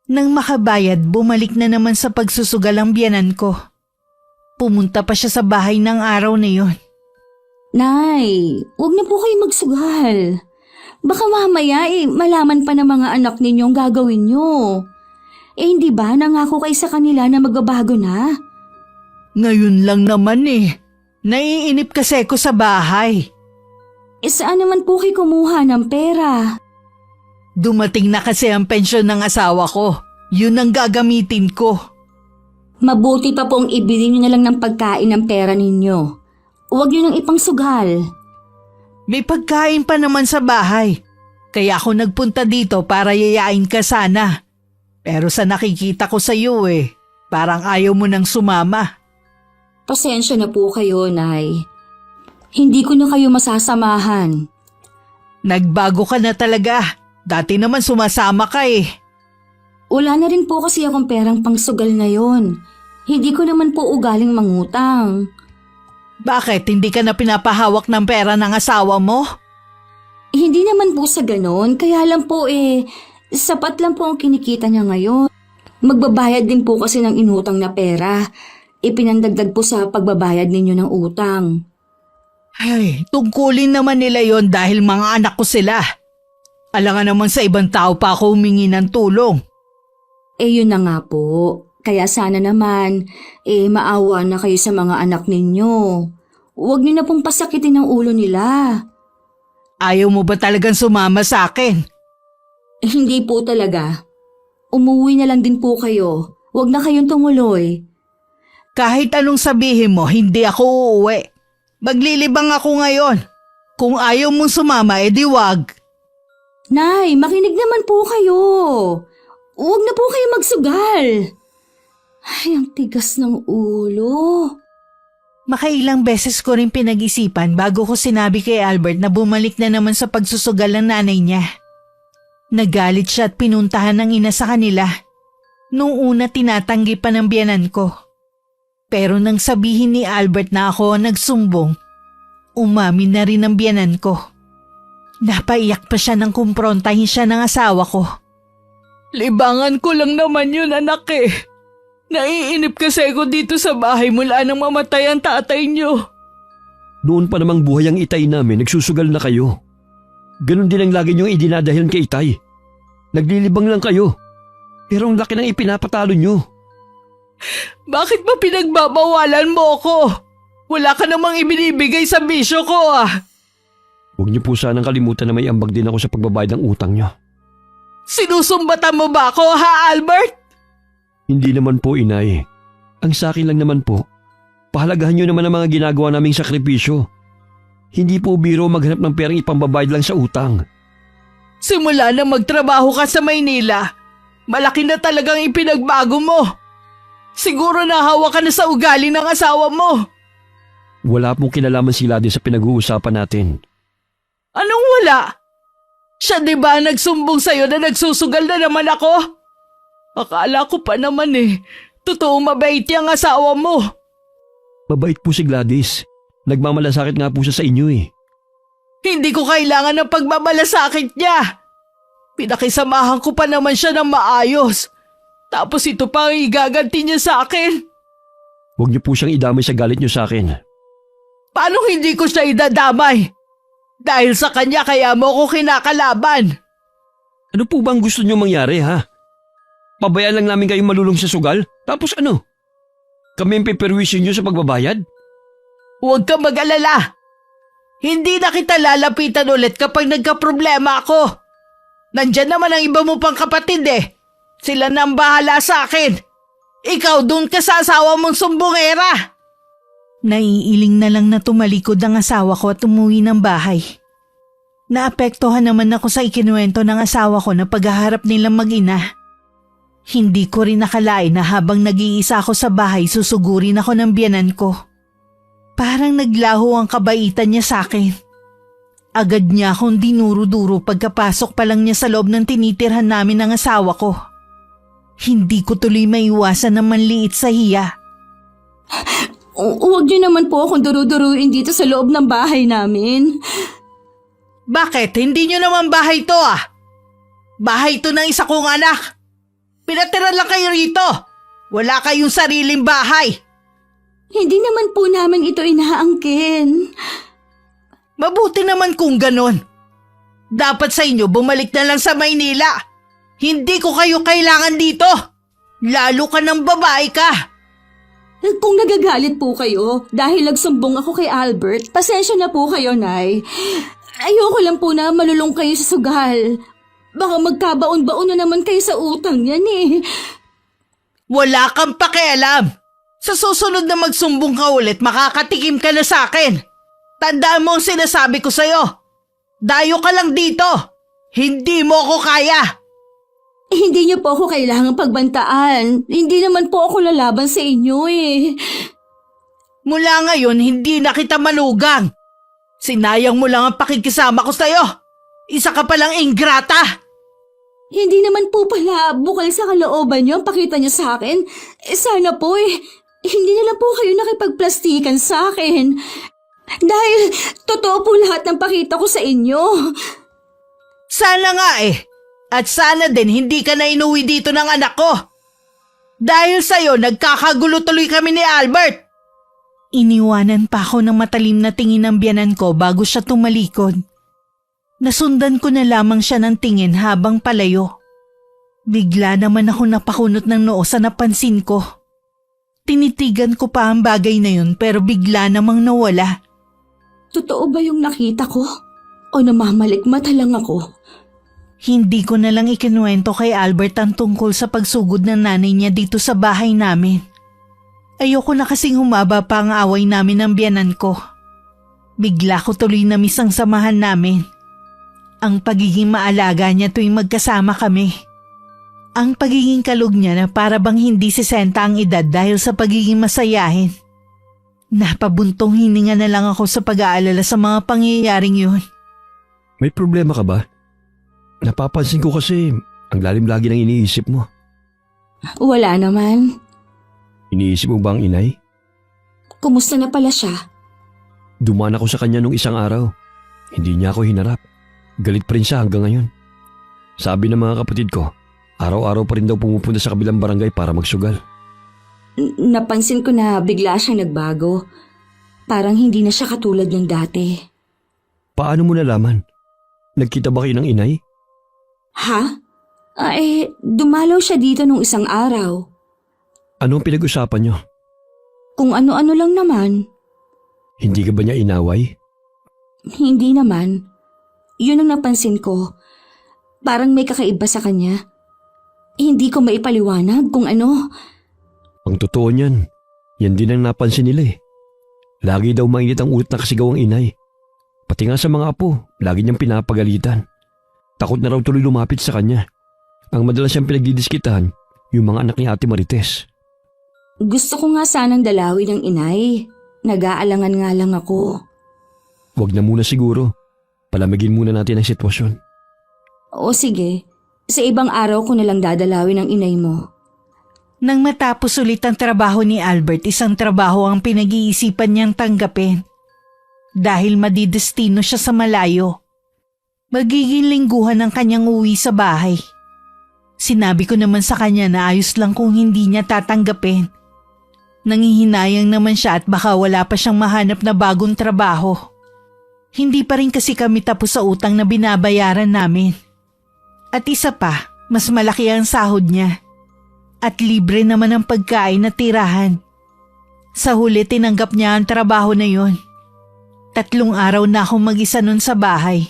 C: Nang makabayad, bumalik na naman sa pagsusugal ang biyanan ko. Pumunta pa siya sa bahay ng araw na yon.
A: Nay, huwag na po kayo magsugal. Baka mamaya malaman pa ng mga anak ninyo ang gagawin nyo. Hindi ba nangako kayo sa kanila na magbabago na?
C: Ngayon lang naman eh. Naiinip kasi ko sa bahay.
A: Saan naman po kayo kumuha ng pera?
C: Dumating na kasi ang pensyon ng asawa ko. Yun ang gagamitin ko.
A: Mabuti pa pong ibili nyo na lang ng pagkain ng pera ninyo. Huwag nyo nang ipangsugal.
C: May pagkain pa naman sa bahay. Kaya ako nagpunta dito para yayain ka sana. Pero sa nakikita ko sa iyo parang ayaw mo nang sumama.
A: Pasensya na po kayo, Nay. Hindi ko na kayo masasamahan.
C: Nagbago ka na talaga. Dati naman sumasama ka eh.
A: Wala na rin po kasi akong perang pangsugal ngayon. Hindi ko naman po ugaling mangutang.
C: Bakit hindi ka na pinapahawak ng pera ng asawa mo?
A: Hindi naman po sa ganon, kaya lang po sapat lang po ang kinikita niya ngayon. Magbabayad din po kasi ng inutang na pera. Ipinandagdag po sa pagbabayad ninyo ng utang.
C: Ay, tungkulin naman nila yon dahil mga anak ko sila. Alangan naman sa ibang tao pa ako humingi ng tulong.
A: Yun na nga po. Kaya sana naman, maawa na kayo sa mga anak ninyo. Huwag niyo na pong pasakitin ang ulo nila.
C: Ayaw mo ba talagang sumama sa akin?
A: Hindi po talaga. Umuwi na lang din po kayo. Huwag na kayong tumuloy.
C: Kahit anong sabihin mo, hindi ako uuwi. Maglilibang ako ngayon. Kung ayaw mong sumama, edi wag.
A: Nay, makinig naman po kayo. Huwag na po kayo magsugal. Ay, ang tigas ng ulo.
C: Makailang beses ko rin pinag-isipan bago ko sinabi kay Albert na bumalik na naman sa pagsusugal ng nanay niya. Nagalit siya at pinuntahan ng ina sa kanila. Noong una tinatanggi pa ng biyanan ko. Pero nang sabihin ni Albert na ako ang nagsumbong, umamin na rin ang biyanan ko. Napaiyak pa siya nang kumprontahin siya ng asawa ko. Libangan ko lang naman yun, anak eh. Naiinip kasi ako dito sa bahay mula nang mamatay ang tatay niyo.
B: Noon pa namang buhay ang itay namin, nagsusugal na kayo. Ganon din ang lagi niyong idinadahilan kay itay. Naglilibang lang kayo. Pero ang laki ng ipinapatalo niyo.
C: Bakit ba pinagbabawalan mo ako? Wala ka namang ibinibigay sa bisyo ko ah.
B: Huwag niyo po sanang kalimutan na may ambag din ako sa pagbabayad ng utang niyo.
C: Sinusumbatan mo ba ako ha, Albert?
B: Hindi naman po, inay. Ang sa akin lang naman po, pahalagahan niyo naman ang mga ginagawa naming sakripisyo. Hindi po biro maghanap ng perang ipambabayad lang sa utang.
C: Simula na magtrabaho ka sa Maynila, malaki na talagang ipinagbago mo. Siguro nahawa ka na sa ugali ng asawa mo.
B: Wala pong kinalaman sila din sa pinag-uusapan natin.
C: Anong wala? Siya di ba nagsumbong sa'yo na nagsusugal na naman ako? Akala ko pa naman totoo mabait yung asawa mo.
B: Mabait po si Gladys. Nagmamalasakit nga po siya sa inyo eh.
C: Hindi ko kailangan ng pagmamalasakit niya. Pinakisamahan ko pa naman siya ng maayos. Tapos ito pa ang igaganti niya sa akin.
B: Huwag niyo po siyang idamay sa galit niyo sa akin.
C: Paano hindi ko siya idadamay? Dahil sa kanya kaya mo ko kinakalaban.
B: Ano po bang gusto niyo mangyari ha? Pabayaan lang namin kayong malulong sa sugal? Tapos ano? Kami ang peperwisyon niyo sa pagbabayad?
C: Huwag kang mag-alala. Hindi na kita lalapitan ulit kapag nagka-problema ako. Nandyan naman ang iba mo pang kapatid Sila na ang bahala sa akin. Ikaw dun ka sa asawa mong sumbongera. Naiiling na lang na tumalikod ang asawa ko at umuwi ng bahay. Naapektuhan naman ako sa ikinuwento ng asawa ko na paghaharap nilang mag-ina. Hindi ko rin nakalain na habang nag-iisa ako sa bahay susugurin ako ng biyanan ko. Parang naglaho ang kabaitan niya sa akin. Agad niya akong dinuro-duro pagkapasok pa lang niya sa loob ng tinitirhan namin ng asawa ko. Hindi ko tuloy maiwasan na manliit sa hiya.
A: Huwag niyo naman po akong duru-duruin dito sa loob ng bahay namin.
C: Bakit? Hindi niyo naman bahay to Bahay to ng isa kong anak. Pinatira lang kayo rito. Wala kayong sariling bahay.
A: Hindi naman po namin ito inaangkin.
C: Mabuti naman kung ganon. Dapat sa inyo bumalik na lang sa Maynila. Hindi ko kayo kailangan dito. Lalo ka ng babae ka.
A: Kung nagagalit po kayo dahil nagsumbong ako kay Albert, pasensya na po kayo, Nay. Ayoko lang po na malulong kayo sa sugal. Baka magkabaon-baon na naman kayo sa utang yan eh.
C: Wala kang pakialam. Sa susunod na magsumbong ka ulit, makakatikim ka na sa akin. Tandaan mo ang sinasabi ko sa'yo. Dayo ka lang dito. Hindi mo ako kaya.
A: Hindi niyo po ako kailangang pagbantaan. Hindi naman po ako lalaban sa inyo eh.
C: Mula ngayon, hindi na kita manugang. Sinayang mo lang ang pakikisama ko sa'yo. Isa ka palang ingrata.
A: Hindi naman po pala bukal sa kalooban niyo ang pakita niyo sa akin. Sana po hindi na lang po kayo nakipagplastikan sa akin. Dahil totoo po lahat ng pakita ko sa inyo.
C: Sana nga eh. At sana din hindi ka na inuwi dito ng anak ko. Dahil sa'yo, nagkakagulo tuloy kami ni Albert. Iniwanan pa ako ng matalim na tingin ng biyanan ko bago siya tumalikod. Nasundan ko na lamang siya ng tingin habang palayo. Bigla naman ako napakunot ng noo sa napansin ko. Tinitigan ko pa ang bagay na yun pero bigla namang nawala.
A: Totoo ba yung nakita ko? O namamalikmata lang ako?
C: Hindi ko na lang ikinuwento kay Albert ang tungkol sa pagsugod ng nanay niya dito sa bahay namin. Ayoko na kasing humaba pa ang away namin ng biyanan ko. Bigla ko tuloy na miss ang samahan namin. Ang pagiging maalaga niya tuwing magkasama kami. Ang pagiging kalog niya na para bang hindi 60 ang edad dahil sa pagiging masayahin. Napabuntong hininga na lang ako sa pag-aalala sa mga pangyayaring yun.
B: May problema ka ba? Napapansin ko kasi ang lalim lagi ng iniisip mo.
A: Wala naman.
B: Iniisip mo ba ang inay?
A: Kumusta na pala siya?
B: Dumaan ako sa kanya nung isang araw. Hindi niya ako hinarap. Galit pa rin siya hanggang ngayon. Sabi ng mga kapatid ko, araw-araw pa rin daw pumupunta sa kabilang barangay para magsugal.
A: Napansin ko na bigla siyang nagbago. Parang hindi na siya katulad ng dati.
B: Paano mo nalaman? Nagkita ba kayo ng inay?
A: Ha? Dumalaw siya dito nung isang araw.
B: Ano ang pinag-usapan niyo?
A: Kung ano-ano lang naman.
B: Hindi ka ba niya inaway?
A: Hindi naman. Yun ang napansin ko. Parang may kakaiba sa kanya. Hindi ko maipaliwanag kung ano.
B: Ang totoo niyan, yan din ang napansin nila eh. Lagi daw mainit ang ulit na kasigaw ang inay. Pati nga sa mga apo, lagi niyang pinapagalitan. Takot na raw tuloy lumapit sa kanya. Ang madalas siyang pinagdidiskitahan, yung mga anak ni Ate Marites.
A: Gusto ko nga sanang dalawin ng inay. Nag-aalangan nga lang ako.
B: Huwag na muna siguro. Palamigin muna natin ang sitwasyon.
A: O sige, sa ibang araw ko nalang dadalawin ang inay mo.
C: Nang matapos ulit ang trabaho ni Albert, isang trabaho ang pinag-iisipan niyang tanggapin. Dahil madidestino siya sa malayo. Magiging lingguhan ang kanyang uwi sa bahay. Sinabi ko naman sa kanya na ayos lang kung hindi niya tatanggapin. Nangihinayang naman siya at baka wala pa siyang mahanap na bagong trabaho. Hindi pa rin kasi kami tapos sa utang na binabayaran namin. At isa pa, mas malaki ang sahod niya. At libre naman ang pagkain at tirahan. Sa huli tinanggap niya ang trabaho na yon. 3 araw na akong mag-isa nun sa bahay.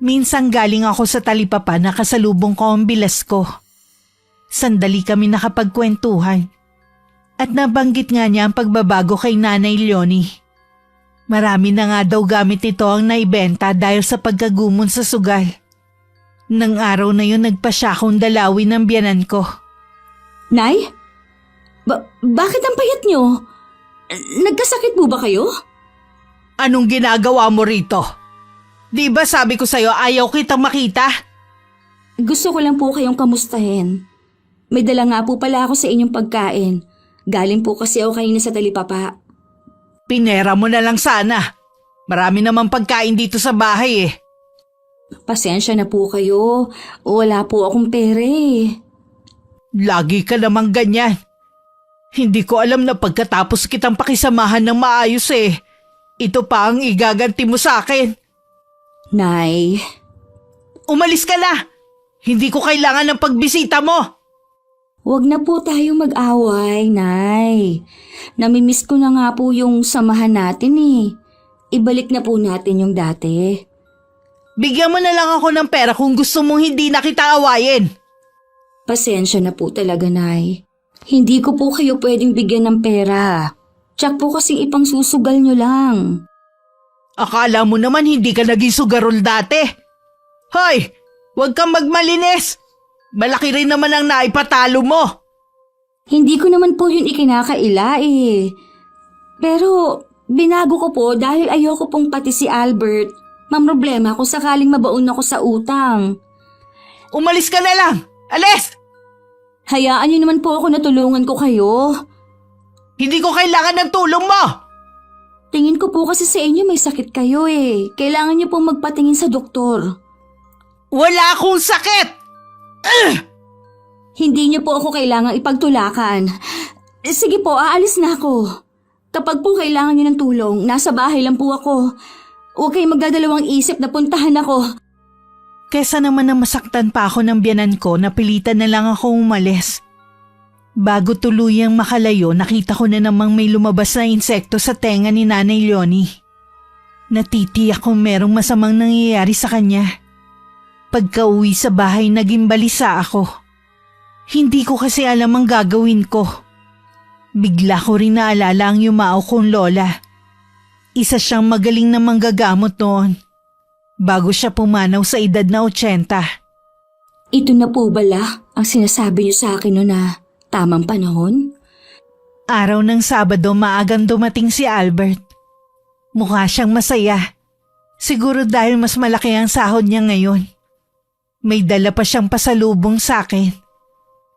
C: Minsan galing ako sa talipapa na kasalubong ko ang bilas ko. Sandali kami nakapagkwentuhan. At nabanggit nga niya ang pagbabago kay Nanay Leonie. Marami na nga daw gamit nito ang naibenta dahil sa pagkagumon sa sugal. Nang araw na yun nagpa siya akong dalawin ng biyanan ko.
A: Nay? Bakit ang payat niyo? Nagkasakit po ba kayo?
C: Anong ginagawa mo rito? Di ba sabi ko sa'yo ayaw kitang makita?
A: Gusto ko lang po kayong kamustahin. May dala nga po pala ako sa inyong pagkain. Galing po kasi ako kanina sa talipapa.
C: Pinera mo na lang sana. Marami namang pagkain dito sa bahay eh.
A: Pasensya na po kayo. Wala po akong pera eh.
C: Lagi ka namang ganyan. Hindi ko alam na pagkatapos kitang pakisamahan ng maayos ito pa ang igaganti mo sa akin.
A: Nay,
C: Umalis ka na! Hindi ko kailangan ng pagbisita mo!
A: wag na po tayong mag-away, Nay. Namimiss ko na nga po yung samahan natin Ibalik na po natin yung dati.
C: Bigyan mo na lang ako ng pera kung gusto mong hindi na kita awayin.
A: Pasensya na po talaga, Nay. Hindi ko po kayo pwedeng bigyan ng pera. Tsak po kasing ipang susugal nyo lang.
C: Akala mo naman hindi ka naging sugarol dati. Hoy! Huwag kang magmalinis! Malaki rin naman ang naipatalo mo.
A: Hindi ko naman po yun ikinakaila Pero binago ko po dahil ayoko pong pati si Albert mamroblema kung sakaling mabaon ako sa utang.
C: Umalis ka na lang! Alis!
A: Hayaan nyo naman po ako na tulungan ko kayo.
C: Hindi ko kailangan ng tulong mo!
A: Tingin ko po kasi sa inyo may sakit kayo Kailangan nyo pong magpatingin sa doktor.
C: Wala akong sakit!
A: Hindi niyo po ako kailangang ipagtulakan. Sige po, aalis na ako. Kapag po kailangan niyo ng tulong, nasa bahay lang po ako. Huwag kayong magdadalawang isip na puntahan ako.
C: Kesa naman na masaktan pa ako ng biyanan ko, napilitan na lang ako umalis. Bago tuluyang makalayo, nakita ko na namang may lumabas na insekto sa tenga ni Nanay Leonie. Natitiyak kung merong masamang nangyayari sa kanya. Pagka-uwi sa bahay, naging balisa ako. Hindi ko kasi alam ang gagawin ko. Bigla ko rin naalala ang yumao kong lola. Isa siyang magaling na manggagamot noon. Bago siya pumanaw sa edad na 80.
A: Ito na po bala ang sinasabi niyo sa akin noon na tamang panahon?
C: Araw ng Sabado, maagang dumating si Albert. Mukha siyang masaya. Siguro dahil mas malaki ang sahod niya ngayon. May dala pa siyang pasalubong sa akin.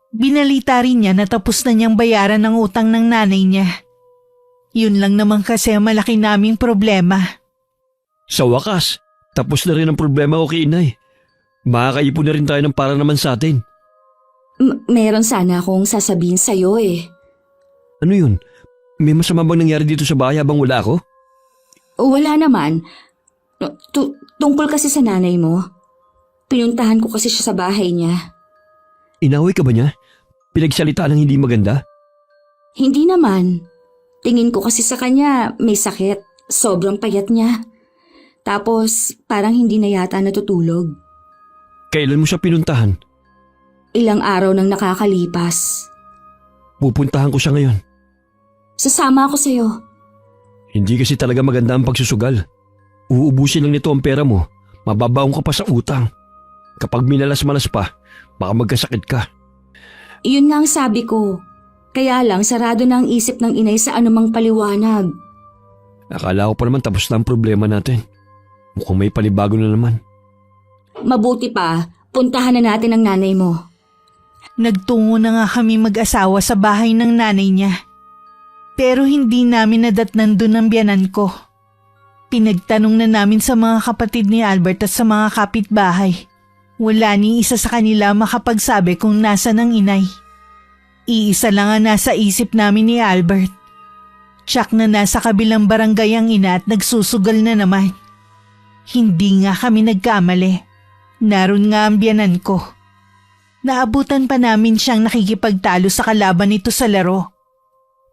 C: Binalita rin niya na tapos na niyang bayaran ang utang ng nanay niya. Yun lang naman kasi ang malaki naming problema.
B: Sa wakas, tapos na rin ang problema ko kay inay. Makakaipon na rin tayo ng para naman sa atin.
A: Meron sana akong sasabihin sa'yo
B: Ano yun? May masama bang nangyari dito sa bahay habang wala ako?
A: Wala naman. Tungkol kasi sa nanay mo. Pinuntahan ko kasi siya sa bahay niya.
B: Inaway ka ba niya? Pinagsalita ng hindi maganda?
A: Hindi naman. Tingin ko kasi sa kanya may sakit. Sobrang payat niya. Tapos parang hindi na yata natutulog.
B: Kailan mo siya pinuntahan?
A: Ilang araw nang nakakalipas.
B: Pupuntahan ko siya ngayon.
A: Sasama ako sa'yo.
B: Hindi kasi talaga maganda ang pagsusugal. Uubusin lang nito ang pera mo. Mababaong ka pa sa utang. Kapag minalas-malas pa, baka magkasakit ka.
A: Iyon nga ang sabi ko. Kaya lang sarado na ang isip ng inay sa anumang paliwanag.
B: Akala ko pa naman tapos na ang problema natin. Mukhang may panibago na naman.
A: Mabuti pa, puntahan na natin ang nanay mo.
C: Nagtungo na nga kami mag-asawa sa bahay ng nanay niya. Pero hindi namin nadatnan doon ang biyanan ko. Pinagtanong na namin sa mga kapatid ni Albert at sa mga kapitbahay. Wala ni isa sa kanila makapagsabi kung nasa ng inay. Iisa lang ang nasa isip namin ni Albert. Tsak na nasa kabilang barangay ang ina at nagsusugal na naman. Hindi nga kami nagkamali. Naroon nga ang biyanan ko. Naabutan pa namin siyang nakikipagtalo sa kalaban nito sa laro.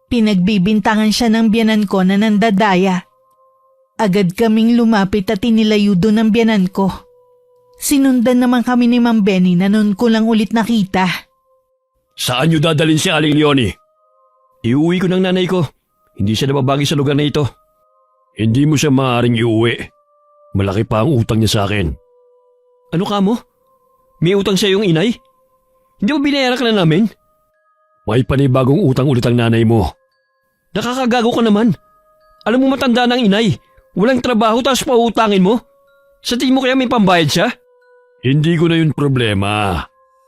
C: Pinagbibintangan siya ng biyanan ko na nandadaya. Agad kaming lumapit at inilayo doon ang biyanan ko. Sinundan naman kami ni Ma'am Benny na noon ko lang ulit nakita.
B: Saan niyo dadalhin si Aling Leonie? Iuwi ko ng nanay ko. Hindi siya nababagi sa lugar na ito. Hindi mo siya maaaring iuwi. Malaki pa ang utang niya sa akin. Ano ka mo? May utang siya yung inay? Hindi mo binayaran ka na namin? May panibagong utang ulit ang nanay mo. Nakakagago ka naman. Alam mo matanda ng inay. Walang trabaho tapos pautangin mo? Sa tingin mo kaya may pambayad siya? Hindi ko na yun problema.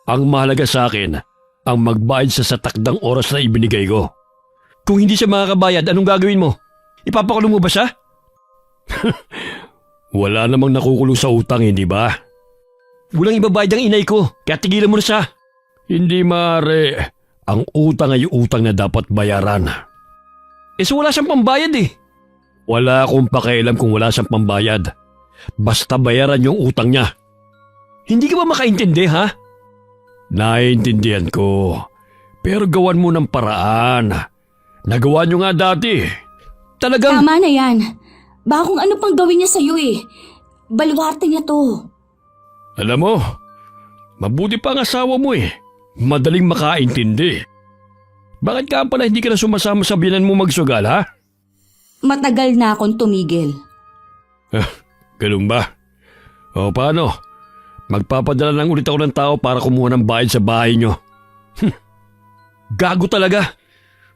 B: Ang mahalaga sa akin, ang magbayad siya sa takdang oras na ibinigay ko. Kung hindi siya makakabayad, anong gagawin mo? Ipapakulong mo ba siya? Wala namang nakukulong sa utang, hindi ba? Walang ibabayad ang inay ko, kaya tigilan mo na siya. Hindi maaari. Ang utang ay utang na dapat bayaran. So wala siyang pambayad eh. Wala akong pakialam kung wala siyang pambayad. Basta bayaran yung utang niya. Hindi ka ba makaintindi ha? Naiintindihan ko. Pero gawan mo ng paraan. Nagawa niyo nga dati. Talagang...
A: Tama na yan. Baka kung ano pang gawin niya sa'yo eh. Baluarte niya to.
B: Alam mo, mabuti pa ang asawa mo eh. Madaling makaintindi. Bakit ka pala hindi ka na sumasama sa biyanan mo magsugal ha?
A: Matagal na akong tumigil.
B: Ganun ba? O paano? Magpapadala lang ulit ako ng tao para kumuha ng bayad sa bahay nyo. Gago talaga.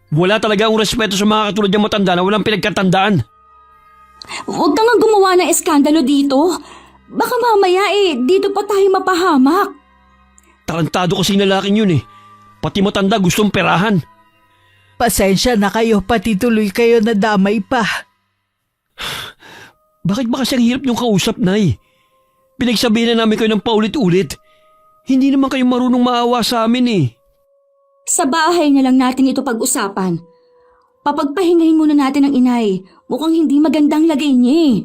B: Wala talaga akong respeto sa mga katulad niyang matanda na walang pinagkatandaan.
A: Huwag ka nga gumawa ng eskandalo dito. Baka mamaya dito pa tayo mapahamak.
B: Tarantado kasi yung lalaking yun eh. Pati matanda gustong perahan.
C: Pasensya na kayo, pati tuloy kayo na damay pa.
B: Bakit ba kasi ang hirap niyong kausap, Nay? Pinagsabihan na namin kayo ng paulit-ulit. Hindi naman kayo marunong maawa sa amin eh.
A: Sa bahay na lang natin ito pag-usapan. Papagpahingahin muna natin ang inay. Mukhang hindi magandang lagay niya eh.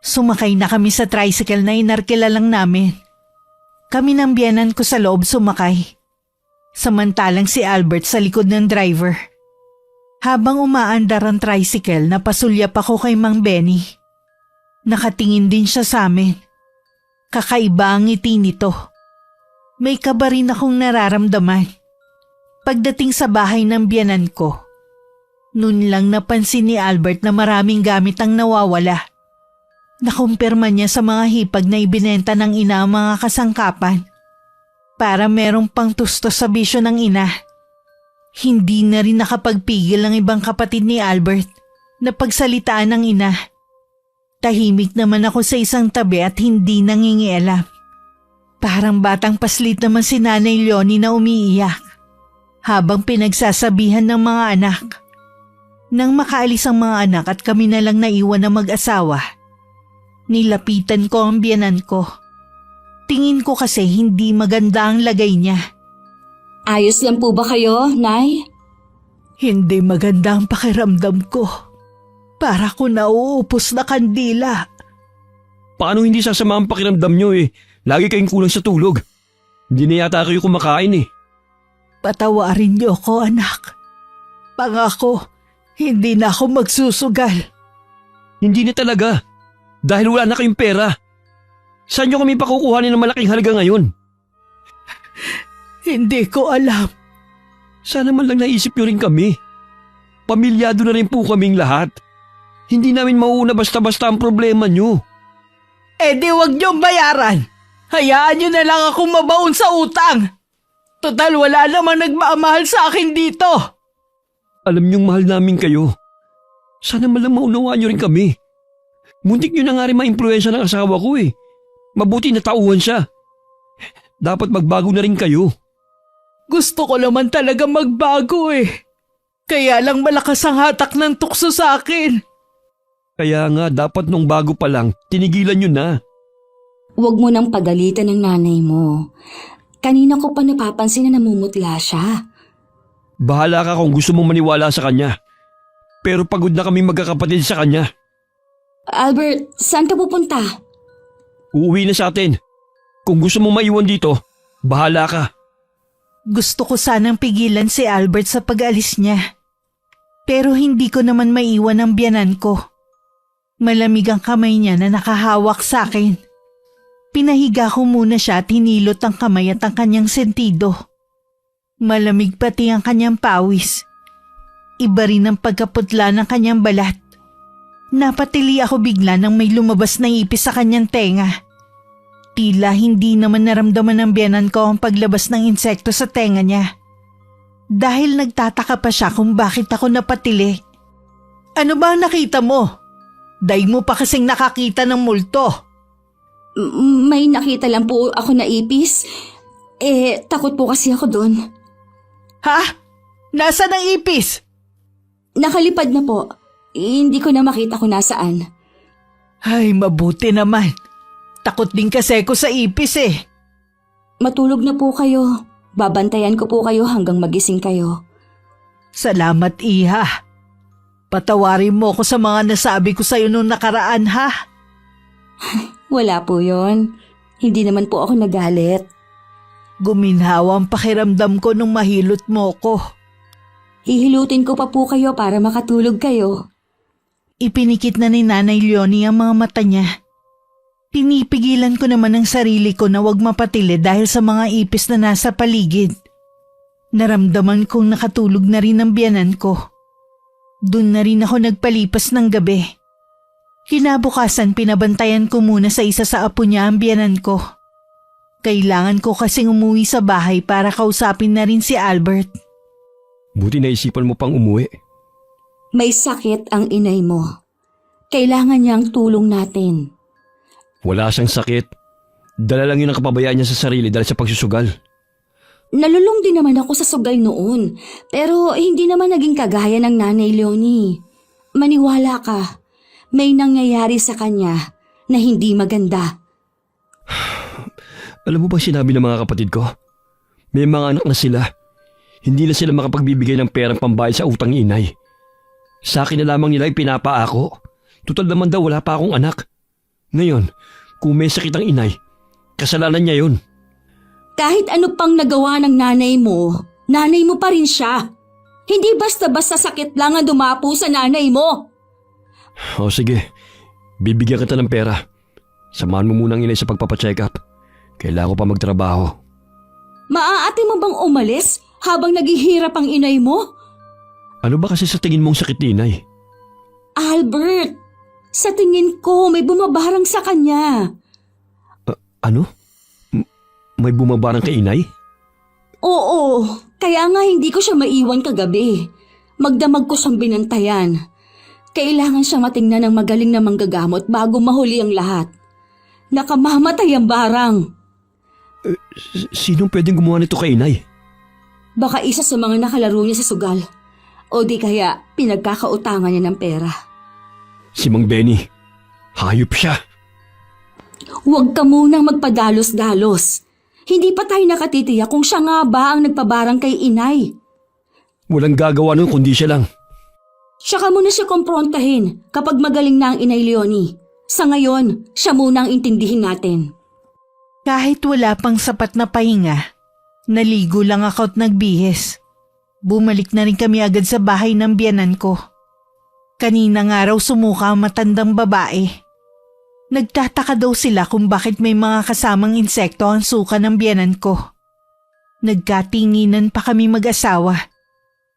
C: Sumakay na kami sa tricycle na inarkila lang namin. Kami ng biyanan ko sa loob sumakay. Samantalang si Albert sa likod ng driver. Habang umaandar ang tricycle, napasulyap ako kay Mang Benny. Nakatingin din siya sa amin. Kakaiba ang ngiti nito. May kaba rin akong nararamdaman. Pagdating sa bahay ng biyanan ko, noon lang napansin ni Albert na maraming gamit ang nawawala. Nakumpirma niya sa mga hipag na ibinenta ng ina ang mga kasangkapan. Para merong pang tustos sa bisyo ng ina. Hindi na rin nakapagpigil ang ibang kapatid ni Albert na pagsalitaan ng ina. Tahimik naman ako sa isang tabi at hindi nangingialam. Parang batang paslit naman si Nanay Leonie na umiiyak habang pinagsasabihan ng mga anak. Nang makaalis ang mga anak at kami na lang naiwan na mag-asawa, nilapitan ko ang biyanan ko. Tingin ko kasi hindi maganda ang lagay niya.
A: Ayos lang po ba kayo, Nay?
C: Hindi maganda ang pakiramdam ko. Para ko nauupos na kandila.
B: Paano hindi sasama ang pakiramdam nyo eh? Lagi kayong kulang sa tulog. Hindi na yata kayo kumakain eh.
C: Patawarin niyo ko, anak. Pangako, hindi na ako magsusugal.
B: Hindi na talaga. Dahil wala na kayong pera. Saan nyo kami pakukuhanin ng malaking halaga ngayon?
C: Hindi ko alam.
B: Sana man lang naisip nyo rin kami. Pamilyado na rin po kaming lahat. Hindi namin mauuna basta-basta ang problema nyo.
C: Di wag niyong bayaran. Hayaan niyo na lang akong mabaon sa utang. Total wala namang nagmamahal sa akin dito.
B: Alam nyong mahal namin kayo. Sana man lang maunawaan nyo rin kami. Muntik nyo na nga rin ma-impluensya ng asawa ko eh. Mabuti na tauhan siya. Dapat magbago na rin kayo.
C: Gusto ko naman talaga magbago eh. Kaya lang malakas ang hatak ng tukso sa akin.
B: Kaya nga dapat nung bago pa lang, tinigilan nyo na.
A: Huwag mo nang pagalitan ng nanay mo. Kanina ko pa napapansin na namumutla siya.
B: Bahala ka kung gusto mong maniwala sa kanya. Pero pagod na kami magkakapatid sa kanya.
A: Albert, saan ka pupunta?
B: Uuwi na sa atin. Kung gusto mong maiwan dito, bahala ka.
C: Gusto ko sanang pigilan si Albert sa pag-alis niya. Pero hindi ko naman maiwan ang biyanan ko. Malamig ang kamay niya na nakahawak sa akin. Pinahiga ko muna siya at hinilot ang kamay at ang kanyang sentido. Malamig pati ang kanyang pawis. Iba rin ang pagkaputla ng kanyang balat. Napatili ako bigla nang may lumabas na ipis sa kanyang tenga. Tila hindi naman naramdaman ng biyanan ko ang paglabas ng insekto sa tenga niya. Dahil nagtataka pa siya kung bakit ako napatili. Ano ba ang nakita mo? Daig mo pa kasing nakakita ng multo.
A: May nakita lang po ako na ipis. Takot po kasi ako doon.
C: Ha? Nasaan ang ipis?
A: Nakalipad na po. Hindi ko na makita kung nasaan.
C: Ay, mabuti naman. Takot din kasi ako sa ipis eh.
A: Matulog na po kayo. Babantayan ko po kayo hanggang magising kayo.
C: Salamat, Iha. Patawarin mo ako sa mga nasabi ko sa'yo noong nakaraan, ha?
A: Wala po yon. Hindi naman po ako nagalit.
C: Guminhawa ang pakiramdam ko nung mahilot mo ko.
A: Hihilutin ko pa po kayo para makatulog kayo.
C: Ipinikit na ni Nanay Leonie ang mga mata niya. Pinipigilan ko naman ang sarili ko na wag mapatili dahil sa mga ipis na nasa paligid. Naramdaman kong nakatulog na rin ang biyanan ko. Doon na rin ako nagpalipas ng gabi. Kinabukasan pinabantayan ko muna sa isa sa apo niya ang biyanan ko. Kailangan ko kasing umuwi sa bahay para kausapin na rin si Albert.
B: Buti naisipan mo pang umuwi.
A: May sakit ang inay mo. Kailangan niyang tulong natin.
B: Wala siyang sakit. Dala lang yun ang kapabayaan niya sa sarili dahil sa pagsusugal.
A: Nalulung din naman ako sa sugal noon, pero hindi naman naging kagaya ng Nanay Leonie. Maniwala ka, may nangyayari sa kanya na hindi maganda.
B: Alam mo ba sinabi ng mga kapatid ko? May mga anak na sila. Hindi na sila makapagbibigay ng perang pambayad sa utang ni inay. Sa akin na lamang nila ipinapaako. Tutal naman daw wala pa akong anak. Ngayon, kung may sakit ang inay, kasalanan niya yun.
A: Kahit ano pang nagawa ng nanay mo pa rin siya. Hindi basta-basta sakit lang ang dumapo sa nanay mo.
B: O sige, bibigyan kita ng pera. Samahan mo muna ang inay sa pagpapacheck up. Kailangan ko pa magtrabaho.
A: Maaate mo bang umalis habang naghihirap ang inay mo?
B: Ano ba kasi sa tingin mong sakit ni inay?
A: Albert, sa tingin ko may bumabarang sa kanya.
B: Ano? May bumabarang kay inay?
A: Oo, kaya nga hindi ko siya maiwan kagabi. Magdamag ko siyang binantayan. Kailangan siya matingnan ng magaling na manggagamot bago mahuli ang lahat. Nakamamatay ang barang.
B: Sinong pwedeng gumawa nito kay inay?
A: Baka isa sa mga nakalaro niya sa sugal. O di kaya pinagkakautangan niya ng pera.
B: Si Mang Benny. Hayop siya.
A: Huwag ka munang magpadalos-dalos. Hindi pa tayo nakatitiyak kung siya nga ba ang nagpabarang kay inay.
B: Walang gagawa nun kundi siya lang.
A: Tsaka mo na siya komprontahin kapag magaling na ang inay Leonie. Sa ngayon, siya muna ang intindihin natin.
C: Kahit wala pang sapat na pahinga, naligo lang ako at nagbihis. Bumalik na rin kami agad sa bahay ng biyanan ko. Kanina nga raw sumuka ang matandang babae. Nagtataka daw sila kung bakit may mga kasamang insekto ang suka ng biyanan ko. Nagkatinginan pa kami mag-asawa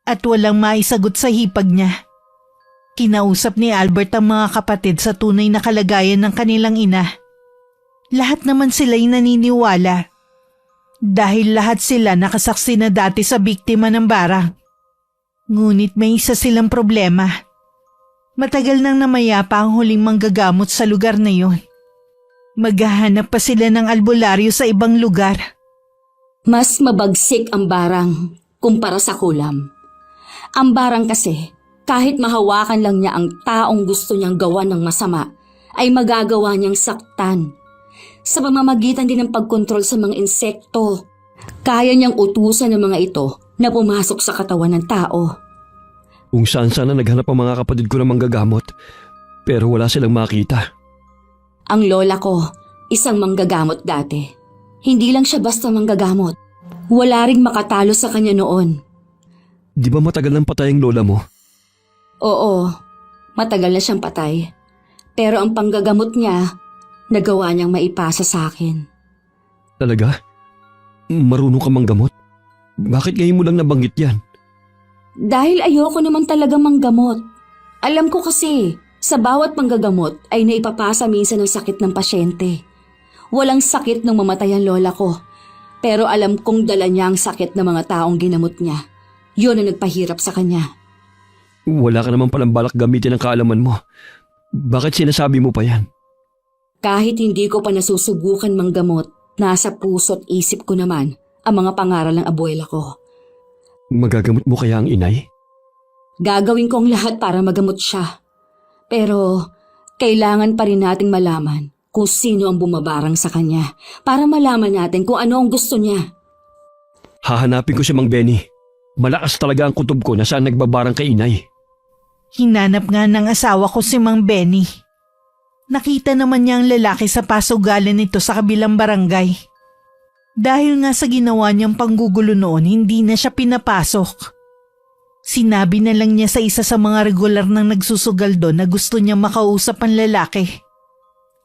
C: at walang maisagot sa hipag niya. Kinausap ni Albert ang mga kapatid sa tunay na kalagayan ng kanilang ina. Lahat naman sila'y naniniwala dahil lahat sila nakasaksi na dati sa biktima ng barang. Ngunit may isa silang problema. Matagal nang namayapa ang huling manggagamot sa lugar na yon. Maghahanap pa sila ng albularyo sa ibang lugar.
A: Mas mabagsik ang barang kumpara sa kulam. Ang barang kasi, kahit mahawakan lang niya ang taong gusto niyang gawa ng masama, ay magagawa niyang saktan. Sa pamamagitan din ng pagkontrol sa mga insekto, kaya niyang utusan ng mga ito na pumasok sa katawan ng tao.
B: Kung saan sana naghanap ang mga kapatid ko ng manggagamot, pero wala silang makita.
A: Ang lola ko, isang manggagamot dati. Hindi lang siya basta manggagamot. Wala ring makatalo sa kanya noon.
B: Di ba matagal nang patay ang lola mo?
A: Oo, matagal na siyang patay. Pero ang panggagamot niya, nagawa niyang maipasa sa akin.
B: Talaga? Marunong ka manggamot? Bakit ngayon mo lang nabanggit yan?
A: Dahil ayoko naman talaga manggamot. Alam ko kasi, sa bawat panggagamot ay naipapasa minsan ang sakit ng pasyente. Walang sakit nung mamatay ang lola ko. Pero alam kong dala niya ang sakit ng mga taong ginamot niya. Yun ang nagpahirap sa kanya.
B: Wala ka naman palang balak gamitin ang kaalaman mo. Bakit sinasabi mo pa yan?
A: Kahit hindi ko pa nasusubukan manggamot, nasa puso't isip ko naman ang mga pangaral ng abuela ko.
B: Magagamot mo kaya ang inay?
A: Gagawin ko ang lahat para magamot siya. Pero kailangan pa rin nating malaman kung sino ang bumabarang sa kanya para malaman natin kung ano ang gusto niya.
B: Hahanapin ko si Mang Benny. Malakas talaga ang kutob ko na saan nagbabarang kay inay.
C: Hinanap nga ng asawa ko si Mang Benny. Nakita naman niya ang lalaki sa pasugalan nito sa kabilang barangay. Dahil nga sa ginawa niyang panggugulo noon, hindi na siya pinapasok. Sinabi na lang niya sa isa sa mga regular nang nagsusugal doon na gusto niya makausap ang lalaki.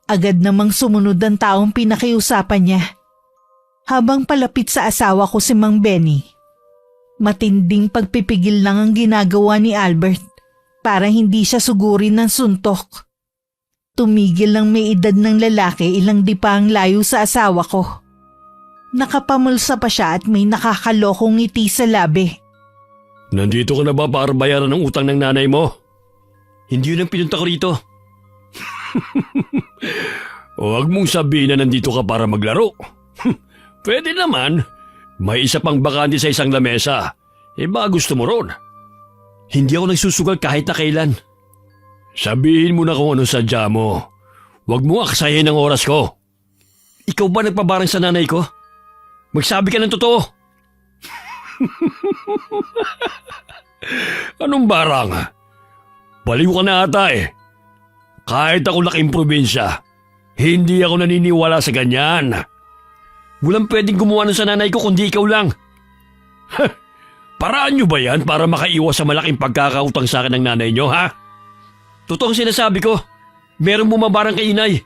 C: Agad namang sumunod ang taong pinakiusapan niya. Habang palapit sa asawa ko si Mang Benny, matinding pagpipigil lang ang ginagawa ni Albert para hindi siya sugurin ng suntok. Tumigil lang may edad ng lalaki, ilang di pa ang layo sa asawa ko. Nakapamulsa pa siya at may nakakalokong ngiti sa labi.
B: Nandito ka na ba para bayaran ng utang ng nanay mo? Hindi yun ang pinunta ko rito. Huwag mong sabihin na nandito ka para maglaro. Pwede naman. May isa pang bakante sa isang lamesa. Ba gusto mo ron? Hindi ako nagsusugal kahit na kailan. Sabihin mo na kung ano sadya mo. Huwag mo aksayin ang oras ko. Ikaw ba nagpabarang sa nanay ko? Magsabi ka ng totoo. Anong barang? Baliw ka na ata eh. Kahit ako laking probinsya, hindi ako naniniwala sa ganyan. Walang pwedeng gumawa nun sa nanay ko kundi ikaw lang. Paraan nyo ba yan para makaiwas sa malaking pagkakautang sa akin ng nanay nyo, ha? Totoo ang sinasabi ko. Merong bumabarang kay inay.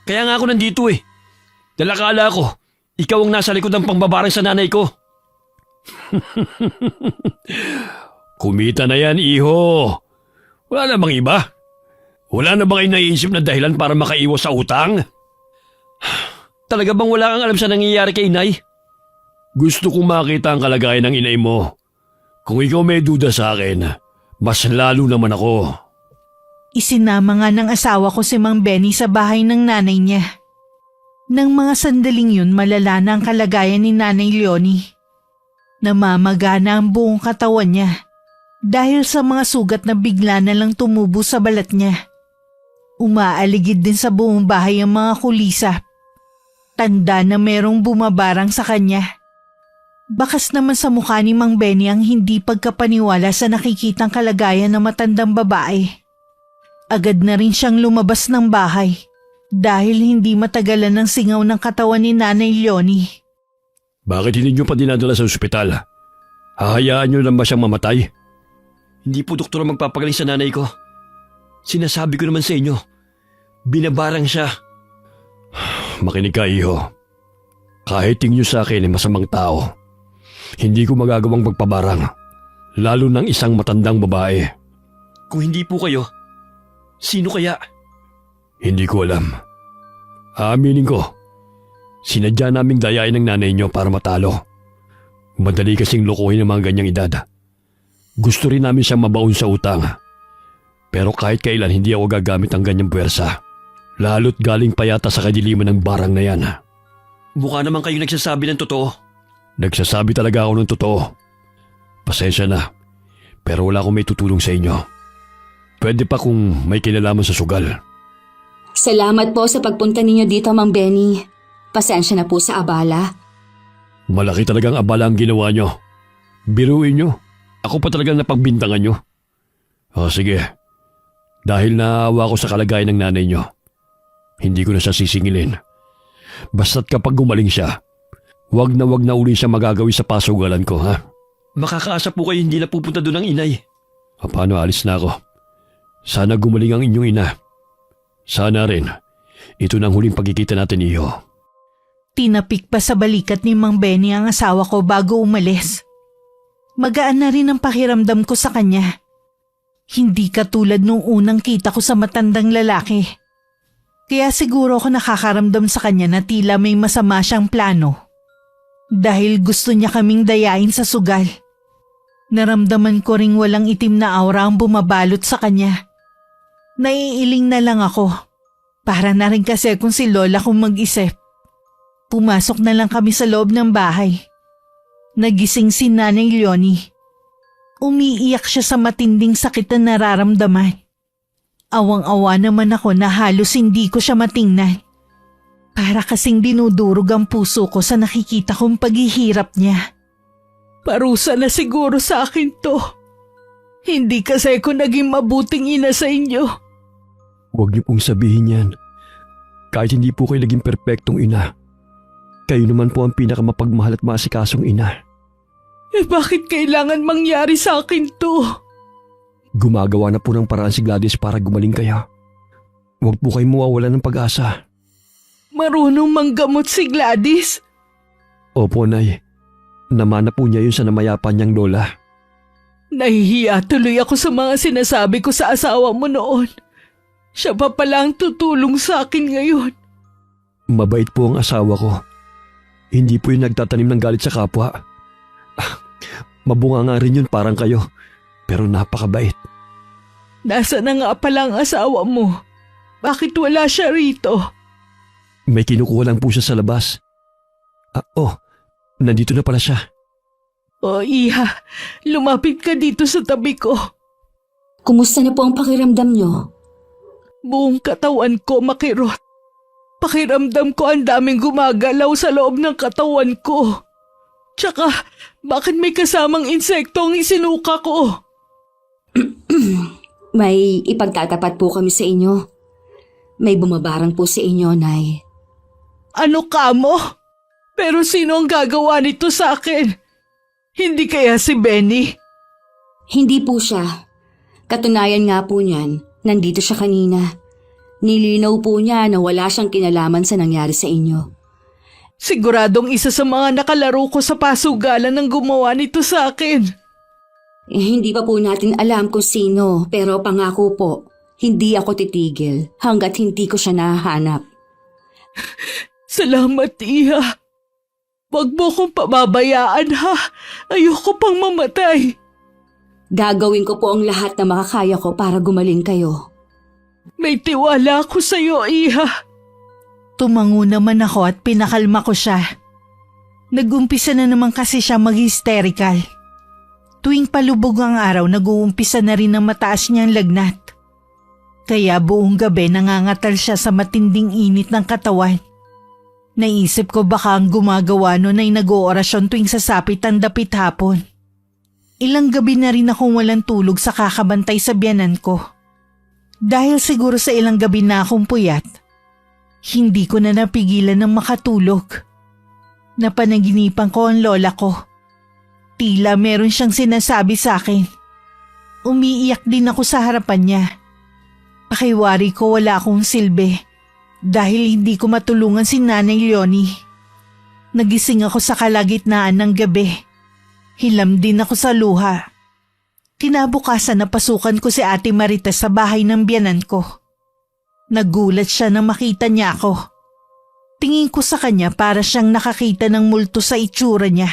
B: Kaya nga ako nandito eh. Dalakala ko, ikaw ang nasa likod ng pangbabarang sa nanay ko. Kumita na yan, iho. Wala na bang iba? Wala na bang kayo naiisip na dahilan para makaiwas sa utang? Talaga bang wala kang alam sa nangyayari kay inay? Gusto kong makita ang kalagayan ng inay mo. Kung ikaw may duda sa akin, mas lalo naman ako.
C: Isinama nga ng asawa ko si Mang Benny sa bahay ng nanay niya. Nang mga sandaling yun, malala na ang kalagayan ni Nanay Leonie. Namamagana ang buong katawan niya dahil sa mga sugat na bigla na lang tumubo sa balat niya. Umaaligid din sa buong bahay ang mga kulisap. Tanda na merong bumabarang sa kanya. Bakas naman sa mukha ni Mang Benny ang hindi pagkapaniwala sa nakikitang kalagayan ng matandang babae. Agad na rin siyang lumabas ng bahay dahil hindi matagalan ng singaw ng katawan ni Nanay Leonie.
B: Bakit hindi nyo pa dinadala sa ospital? Hahayaan nyo lang ba siyang mamatay? Hindi po doktor ang magpapagaling sa nanay ko. Sinasabi ko naman sa inyo, binabarang siya. Makinig ka, iho. Kahit tingin nyo sa akin ay masamang tao, hindi ko magagawang magpabarang, lalo ng isang matandang babae. Kung hindi po kayo, sino kaya? Hindi ko alam. Aaminin ko, sinadya naming dayain ng nanay nyo para matalo. Madali kasing lokohin ng mga ganyang edad. Gusto rin namin siyang mabaon sa utang. Pero kahit kailan hindi ako gagamit ng ganyang puwersa. Lalo't galing pa yata sa kadiliman ng barang na yan. Mukha naman kayong nagsasabi ng totoo. Nagsasabi talaga ako ng totoo. Pasensya na, pero wala akong may tutulong sa inyo. Pwede pa kung may kinalaman sa sugal.
A: Salamat po sa pagpunta ninyo dito, Mang Benny. Pasensya na po sa abala.
B: Malaki talagang abala ang ginawa nyo. Biruin nyo. Ako pa talagang napagbintangan nyo. O sige, dahil naawa ko sa kalagayan ng nanay nyo, hindi ko na siya sisingilin. Basta't kapag gumaling siya, wag na uli siya magagawi sa pasugalan ko, ha? Makakaasa po kayo hindi na pupunta doon ang inay. Paano, alis na ako. Sana gumaling ang inyong ina. Sana rin, ito na ang huling pagkikita natin, iho.
C: Tinapik pa sa balikat ni Mang Benny ang asawa ko bago umalis. Magaan na rin ang pakiramdam ko sa kanya. Hindi katulad nung unang kita ko sa matandang lalaki. Kaya siguro ako nakakaramdam sa kanya na tila may masama siyang plano. Dahil gusto niya kaming dayain sa sugal. Naramdaman ko ring walang itim na aura ang bumabalot sa kanya. Naiiling na lang ako. Para na rin kasi kung si Lola kung mag-isip. Pumasok na lang kami sa loob ng bahay. Nagising si Nanay Leonie. Umiiyak siya sa matinding sakit na nararamdaman. Awang-awa naman ako na halos hindi ko siya matingnan. Para kasing dinudurog ang puso ko sa nakikita kong paghihirap niya. Parusa na siguro sa akin to. Hindi kasi ako naging mabuting ina sa inyo.
B: Huwag niyo pong sabihin yan. Kahit hindi po kayo naging perpektong ina, kayo naman po ang pinakamapagmahal at maasikasong ina.
C: Bakit kailangan mangyari sa akin to?
B: Gumagawa na po ng paraan si Gladys para gumaling kaya. Huwag po kayong mawawala ng pag-asa.
C: Marunong manggamot si Gladys?
B: Opo, Nay. Namana po niya yun sa namayapan niyang lola.
C: Nahihiya tuloy ako sa mga sinasabi ko sa asawa mo noon. Siya pa pala ang tutulong sa akin ngayon.
B: Mabait po ang asawa ko. Hindi po yung nagtatanim ng galit sa kapwa. Mabunga nga rin yun parang kayo, pero napakabait.
C: Nasa na nga pala ang asawa mo? Bakit wala siya rito?
B: May kinukuha lang po siya sa labas. Nandito na pala siya.
C: Iha, lumapit ka dito sa tabi ko.
A: Kumusta na po ang pakiramdam nyo?
C: Buong katawan ko makirot. Pakiramdam ko ang daming gumagalaw sa loob ng katawan ko. Tsaka, bakit may kasamang insekto ang isinuka ko?
A: May ipagtatapat po kami sa inyo. May bumabarang po sa inyo, Nay.
C: Ano ka mo? Pero sino ang gagawa nito sa akin? Hindi kaya si Benny?
A: Hindi po siya. Katunayan nga po niyan, nandito siya kanina. Nilinaw po niya na wala siyang kinalaman sa nangyari sa inyo.
C: Siguradong isa sa mga nakalaro ko sa pasugalan ang gumawa nito sa akin.
A: Hindi pa po natin alam kung sino, pero pangako po, hindi ako titigil hanggat hindi ko siya nahahanap.
C: Salamat, Iha. Huwag mo kong pababayaan, ha? Ayoko pang mamatay.
A: Gagawin ko po ang lahat na makakaya ko para gumaling kayo.
C: May tiwala ako sa'yo, Iha. Tumango naman ako at pinakalma ko siya. Nag-umpisa na naman kasi siya mag-hysterical. Tuwing palubog ang araw, nag-uumpisa na rin ang mataas niyang lagnat. Kaya buong gabi nangangatal siya sa matinding init ng katawan. Naisip ko baka ang gumagawa nun ay nag-oorasyon tuwing sasapit ang dapit hapon. Ilang gabi na rin akong walang tulog sa kakabantay sa biyanan ko. Dahil siguro sa ilang gabi na akong puyat, hindi ko na napigilan ng makatulog. Napanaginipan ko ang lola ko. Tila meron siyang sinasabi sa akin. Umiiyak din ako sa harapan niya. Pakiwari ko wala akong silbi dahil hindi ko matulungan si Nanay Leonie. Nagising ako sa kalagitnaan ng gabi. Hilam din ako sa luha. Kinabukasan napasukan ko si Ate Marites sa bahay ng biyanan ko. Nagulat siya nang makita niya ako. Tingin ko sa kanya para siyang nakakita ng multo sa itsura niya.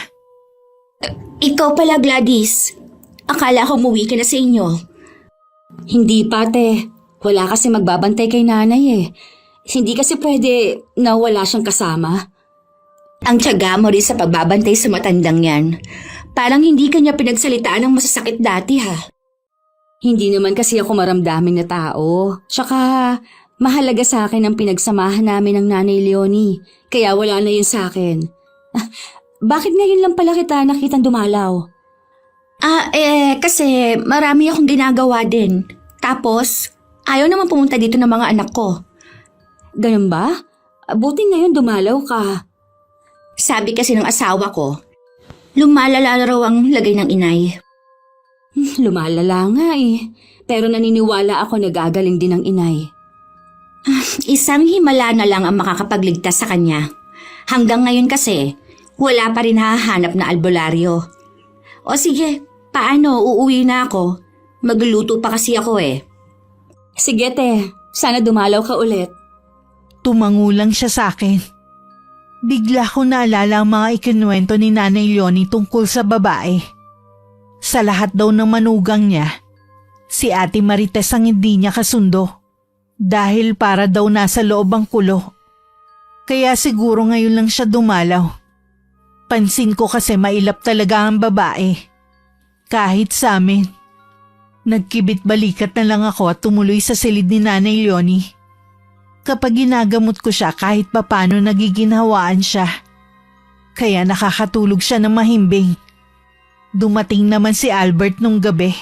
A: Ikaw pala, Gladys. Akala ko umuwi ka na sa inyo. Hindi pa, te. Wala kasi magbabantay kay nanay eh. Hindi kasi pwede na wala siyang kasama. Ang tiyaga mo rin sa pagbabantay sa matandang yan. Parang hindi kanya pinagsalitaan ng masasakit dati ha. Hindi naman kasi ako maramdaming na tao. Tsaka mahalaga sa akin ang pinagsamahan namin ng Nanay Leonie. Kaya wala na yun sa akin. Bakit ngayon lang pala kita nakitang dumalaw? Kasi marami akong ginagawa din. Tapos, ayaw naman pumunta dito ng mga anak ko. Ganun ba? Buti ngayon dumalaw ka. Sabi kasi ng asawa ko, lumalala raw ang lagay ng inay. Lumalala nga eh. Pero naniniwala ako na gagaling din ng inay. Isang himala na lang ang makakapagligtas sa kanya. Hanggang ngayon kasi, wala pa rin hahanap na albularyo. O sige, paano? Uuwi na ako. Magluluto pa kasi ako eh. Sige te, sana dumalaw ka ulit.
C: Tumango lang siya sa akin. Bigla ko naalala ang mga ikinuwento ni Nanay Leonie tungkol sa babae. Sa lahat daw ng manugang niya, si Ate Marites ang hindi niya kasundo dahil para daw nasa loob ang kulo. Kaya siguro ngayon lang siya dumalaw. Pansin ko kasi mailap talaga ang babae. Kahit sa amin. Nagkibit balikat na lang ako at tumuloy sa silid ni Nanay Leonie. Kapag ginagamot ko siya kahit papano nagiginhawaan siya. Kaya nakakatulog siya ng mahimbing. Dumating naman si Albert nung gabi.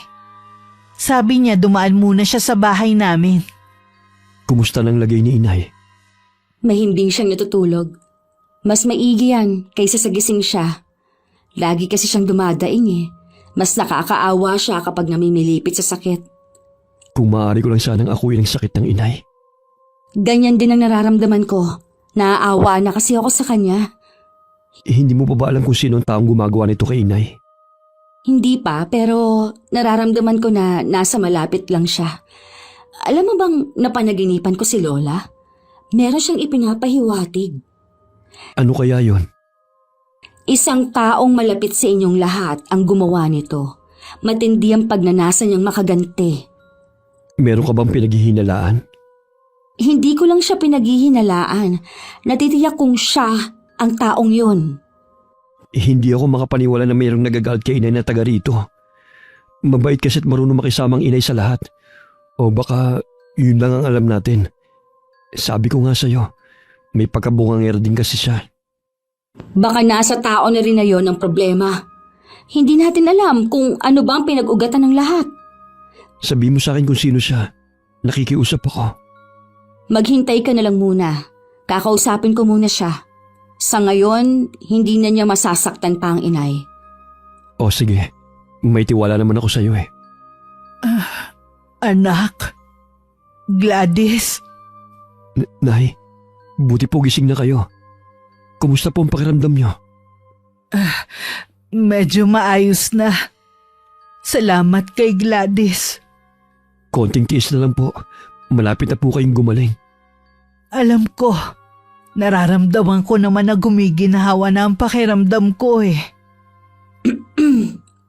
C: Sabi niya dumaan muna siya sa bahay namin.
B: Kumusta nang lagay ni inay?
A: Mahimbing siyang natutulog. Mas maigi yan kaysa sa gising siya. Lagi kasi siyang dumadaing eh. Mas nakakaawa siya kapag namimilipit sa sakit.
B: Kung maaari ko lang sanang akuin ang sakit ng inay.
A: Ganyan din ang nararamdaman ko. Naaawa na kasi ako sa kanya.
B: Hindi mo pa ba alam kung sino ang taong gumagawa nito kay inay?
A: Hindi pa, pero nararamdaman ko na nasa malapit lang siya. Alam mo bang napanaginipan ko si Lola? Meron siyang ipinapahiwatig.
B: Ano kaya yon?
A: Isang taong malapit sa inyong lahat ang gumawa nito. Matindi ang pagnanasa niyang makaganti.
B: Meron ka bang pinaghihinalaan?
A: Hindi ko lang siya pinaghihinalaan. Natitiyak kong siya ang taong yun.
B: Hindi ako makapaniwala na mayroong nagagalit kay inay na taga rito. Mabait kasi at marunong makisamang inay sa lahat. O baka yun lang ang alam natin. Sabi ko nga sa'yo, may pagkabungangero din kasi siya.
A: Baka nasa tao na rin na yon ang problema. Hindi natin alam kung ano ba ang pinag-ugatan ng lahat.
B: Sabi mo sa akin kung sino siya. Nakikiusap ako.
A: Maghintay ka na lang muna. Kakausapin ko muna siya. Sa ngayon, hindi na niya masasaktan pa ang inay.
B: O sige, may tiwala naman ako sa'yo eh.
C: Anak, Gladys,
B: Nay, buti po gising na kayo. Kumusta po ang pakiramdam niyo?
C: medyo maayos na. Salamat kay Gladys.
B: Konting tiis na lang po. Malapit na po kayong gumaling.
C: Alam ko, nararamdaman ko naman na gumiginahawa na ang pakiramdam ko eh.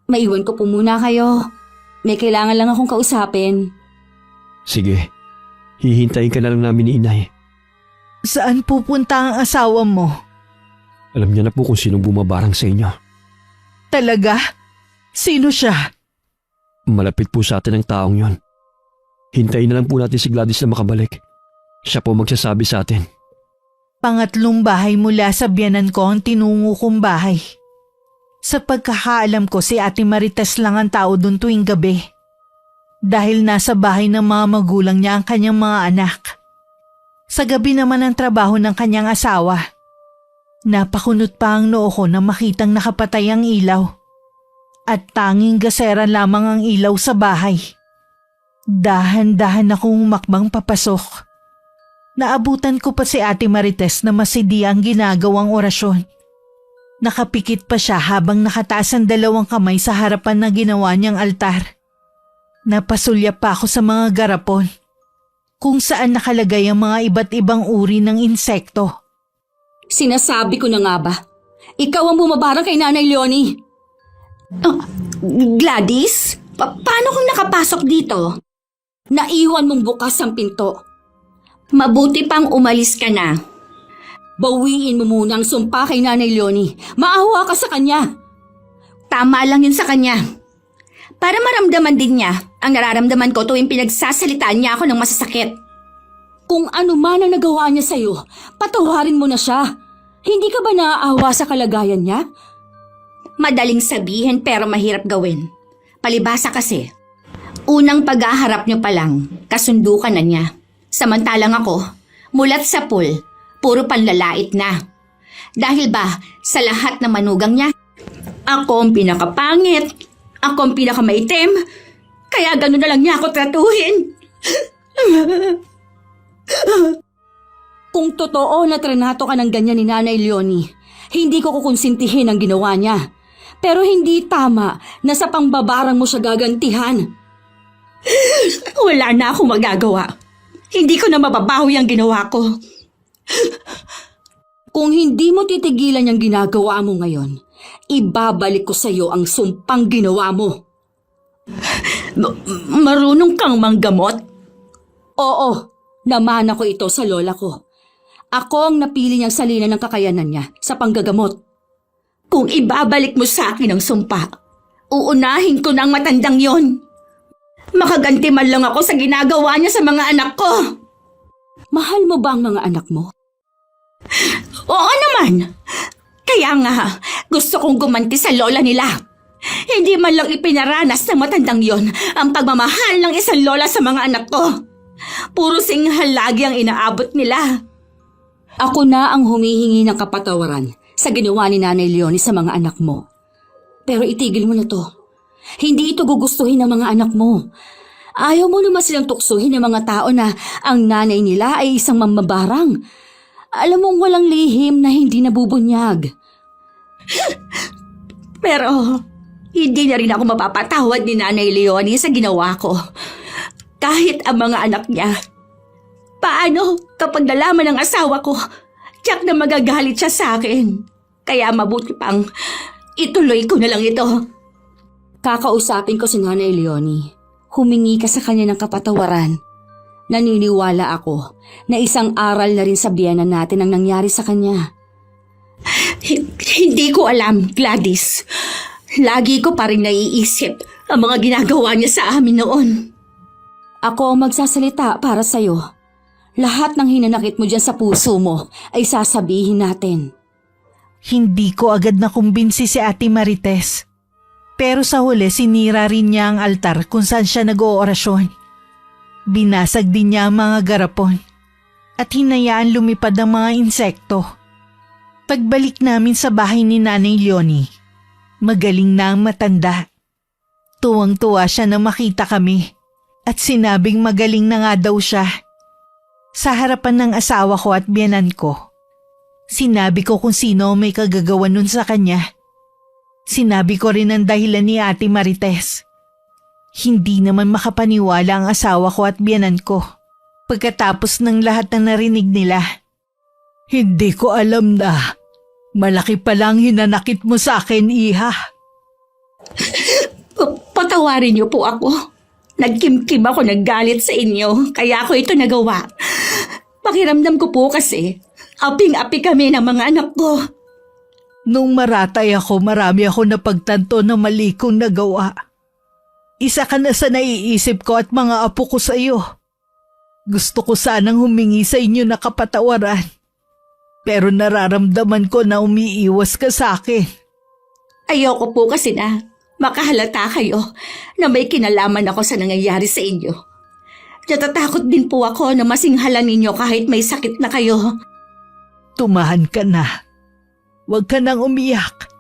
A: Maiwan ko po muna kayo. May kailangan lang akong kausapin.
B: Sige, hihintayin ka na lang namin ni inay.
C: Saan pupunta ang asawa mo?
B: Alam niya na po kung sinong bumabarang sa inyo.
C: Talaga? Sino siya?
B: Malapit po sa atin ang taong yon. Hintayin na lang po natin si Gladys na makabalik. Siya po magsasabi sa atin.
C: Pangatlong bahay mula sa biyanan ko ang tinungo kong bahay. Sa pagkakaalam ko si Ate Marites lang ang tao doon tuwing gabi. Dahil nasa bahay ng mga magulang niya ang kanyang mga anak. Sa gabi naman ang trabaho ng kanyang asawa. Napakunot pa ang noo ko na makitang nakapatay ang ilaw. At tanging gasera lamang ang ilaw sa bahay. Dahan-dahan akong umakbang papasok. Naabutan ko pa si Ate Marites na masidi ang ginagawang orasyon. Nakapikit pa siya habang nakataas ang dalawang kamay sa harapan na ginawa niyang altar. Napasulya pa ako sa mga garapon, kung saan nakalagay ang mga iba't ibang uri ng insekto.
A: Sinasabi ko na nga ba? Ikaw ang bumabarang kay Nanay Leonie. Gladys? Paano kung nakapasok dito? Naiwan mong bukas ang pinto. Mabuti pang umalis ka na. Bawiin mo muna ang sumpa kay Nanay Leonie. Maawa ka sa kanya. Tama lang yun sa kanya. Para maramdaman din niya ang nararamdaman ko tuwing pinagsasalitaan niya ako ng masasakit. Kung ano man ang nagawa niya sa'yo, patawarin mo na siya. Hindi ka ba naaawa sa kalagayan niya? Madaling sabihin pero mahirap gawin. Palibhasa kasi. Unang paghaharap niyo pa lang, kasundukan na niya. Samantalang ako, mulat sa pool, puro panlalait na. Dahil ba sa lahat ng manugang niya, ako ang pinakapangit, ako ang pinakamaitim, kaya gano'n na lang niya ako tratuhin. Kung totoo na trinato ka ng ganyan ni Nanay Leonie, hindi ko kukonsintihin ang ginawa niya. Pero hindi tama na sa pangbabarang mo siya gagantihan. Wala na akong magagawa. Hindi ko na mababawi ang ginawa ko. Kung hindi mo titigilan yung ginagawa mo ngayon, ibabalik ko sa iyo ang sumpang ginawa mo. Marunong kang manggamot? Oo, namana ko ito sa lola ko. Ako ang napili niyang salina ng kakayanan niya sa panggagamot. Kung ibabalik mo sa akin ang sumpa, uunahin ko na ang matandang yon. Makaganti man lang ako sa ginagawa niya sa mga anak ko. Mahal mo ba ang mga anak mo? Oo naman. Kaya nga, gusto kong gumanti sa lola nila. Hindi man lang ipinaranas ng matandang yon ang pagmamahal ng isang lola sa mga anak ko. Puro singhal lagi ang inaabot nila. Ako na ang humihingi ng kapatawaran sa ginawa ni Nanay Leonie sa mga anak mo. Pero itigil mo na to. Hindi ito gugustuhin ng mga anak mo. Ayaw mo naman silang tuksuhin ng mga tao na ang nanay nila ay isang mamabarang. Alam mong walang lihim na hindi nabubunyag. Pero hindi na rin ako mapapatawad ni Nanay Leonie sa ginawa ko. Kahit ang mga anak niya. Paano kapag nalaman ng asawa ko, tiyak na magagalit siya sa akin. Kaya mabuti pang ituloy ko na lang ito. Kakausapin ko si Nanay Leonie. Humingi ka sa kanya ng kapatawaran. Naniniwala ako na isang aral na rin sa biyenan natin ang nangyari sa kanya. Hindi ko alam, Gladys. Lagi ko pa rin naiisip ang mga ginagawa niya sa amin noon. Ako ang magsasalita para sa'yo. Lahat ng hinanakit mo dyan sa puso mo ay sasabihin natin.
C: Hindi ko agad nakumbinsi si Ate Marites. Pero sa huli sinira rin niya ang altar kung saan siya nag-oorasyon. Binasag din niya ang mga garapon at hinayaan lumipad ang mga insekto. Pagbalik namin sa bahay ni Nanay Leonie, magaling na ang matanda. Tuwang-tuwa siya na makita kami at sinabing magaling na nga daw siya. Sa harapan ng asawa ko at biyenan ko, sinabi ko kung sino may kagagawa nun sa kanya. Sinabi ko rin ang dahilan ni Ate Marites. Hindi naman makapaniwala ang asawa ko at biyenan ko. Pagkatapos ng lahat ng narinig nila, hindi ko alam na malaki palang hinanakit mo sa akin, Iha. Patawarin niyo po ako. Nagkimkim ako naggalit sa inyo, kaya ako ito nagawa. Pakiramdam ko po kasi, aping-api kami ng mga anak ko. Nung maratay ako, marami ako napagtanto na mali kong nagawa. Isa ka na sa naiisip ko at mga apo ko sa iyo. Gusto ko sanang humingi sa inyo na kapatawaran. Pero nararamdaman ko na umiiwas ka sa akin.
A: Ayoko po kasi na makahalata kayo na may kinalaman ako sa nangyayari sa inyo. Natatakot din po ako na masinghalan ninyo kahit may sakit na kayo.
C: Tumahan ka na. Huwag ka nang umiyak.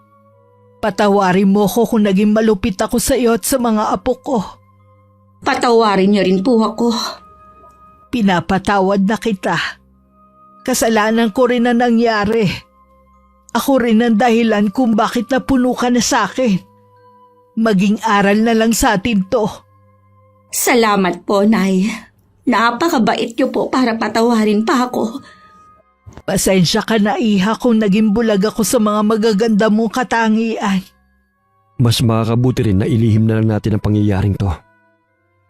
C: Patawarin mo ko kung naging malupit ako sa iyo at sa mga apo ko.
A: Patawarin niyo rin po ako.
C: Pinapatawad na kita. Kasalanan ko rin na nangyari. Ako rin ang dahilan kung bakit napuno ka na sa akin. Maging aral na lang sa atin to.
A: Salamat po, Nay. Napakabait niyo po para patawarin pa ako.
C: Pasensya ka na, Iha, kung naging bulag ako sa mga magaganda mong katangian.
B: Mas makakabuti rin na ilihim na lang natin ang pangyayaring to.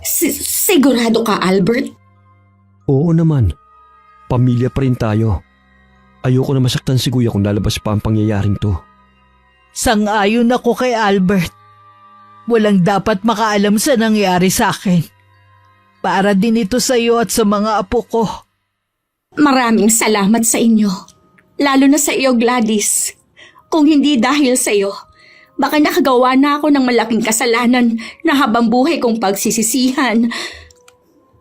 A: Sigurado ka, Albert?
B: Oo naman. Pamilya pa rin tayo. Ayoko na masaktan si Kuya kung lalabas pa ang pangyayaring to.
C: Sang-ayon ako kay Albert. Walang dapat makaalam sa nangyari sa akin. Para din ito sa iyo at sa mga apo ko.
A: Maraming salamat sa inyo. Lalo na sa iyo, Gladys. Kung hindi dahil sa iyo, baka nakagawa na ako ng malaking kasalanan na habang buhay kong pagsisisihan.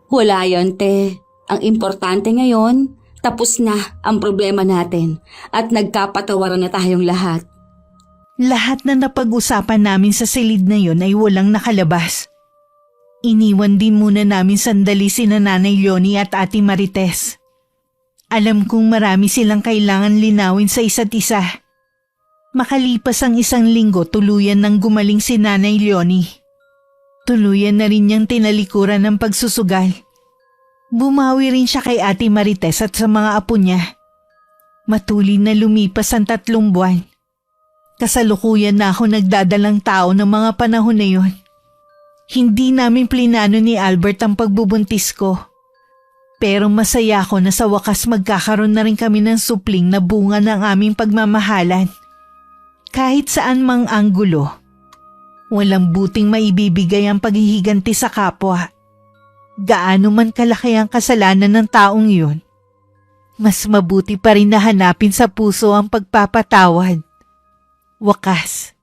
A: Wala yon, te. Ang importante ngayon, tapos na ang problema natin at nagkapatawaran na tayong lahat.
C: Lahat na napag-usapan namin sa silid na yon ay walang nakalabas. Iniwan din muna namin sandali sina Nanay Leonie at Ate Marites. Alam kong marami silang kailangan linawin sa isa't isa. Makalipas ang 1 linggo, tuluyan nang gumaling si Nanay Leonie. Tuluyan na rin niyang tinalikuran ng pagsusugal. Bumawi rin siya kay Ate Marites at sa mga apo niya. Matulin na lumipas ang 3 buwan. Kasalukuyan na ako nagdadalang tao ng mga panahon na yon. Hindi namin plinano ni Albert ang pagbubuntis ko. Pero masaya ako na sa wakas magkakaroon na rin kami ng supling na bunga ng aming pagmamahalan. Kahit saan mang anggulo, walang buting maibibigay ang paghihiganti sa kapwa. Gaano man kalaki ang kasalanan ng taong yun, mas mabuti pa rin na hanapin sa puso ang pagpapatawad. Wakas,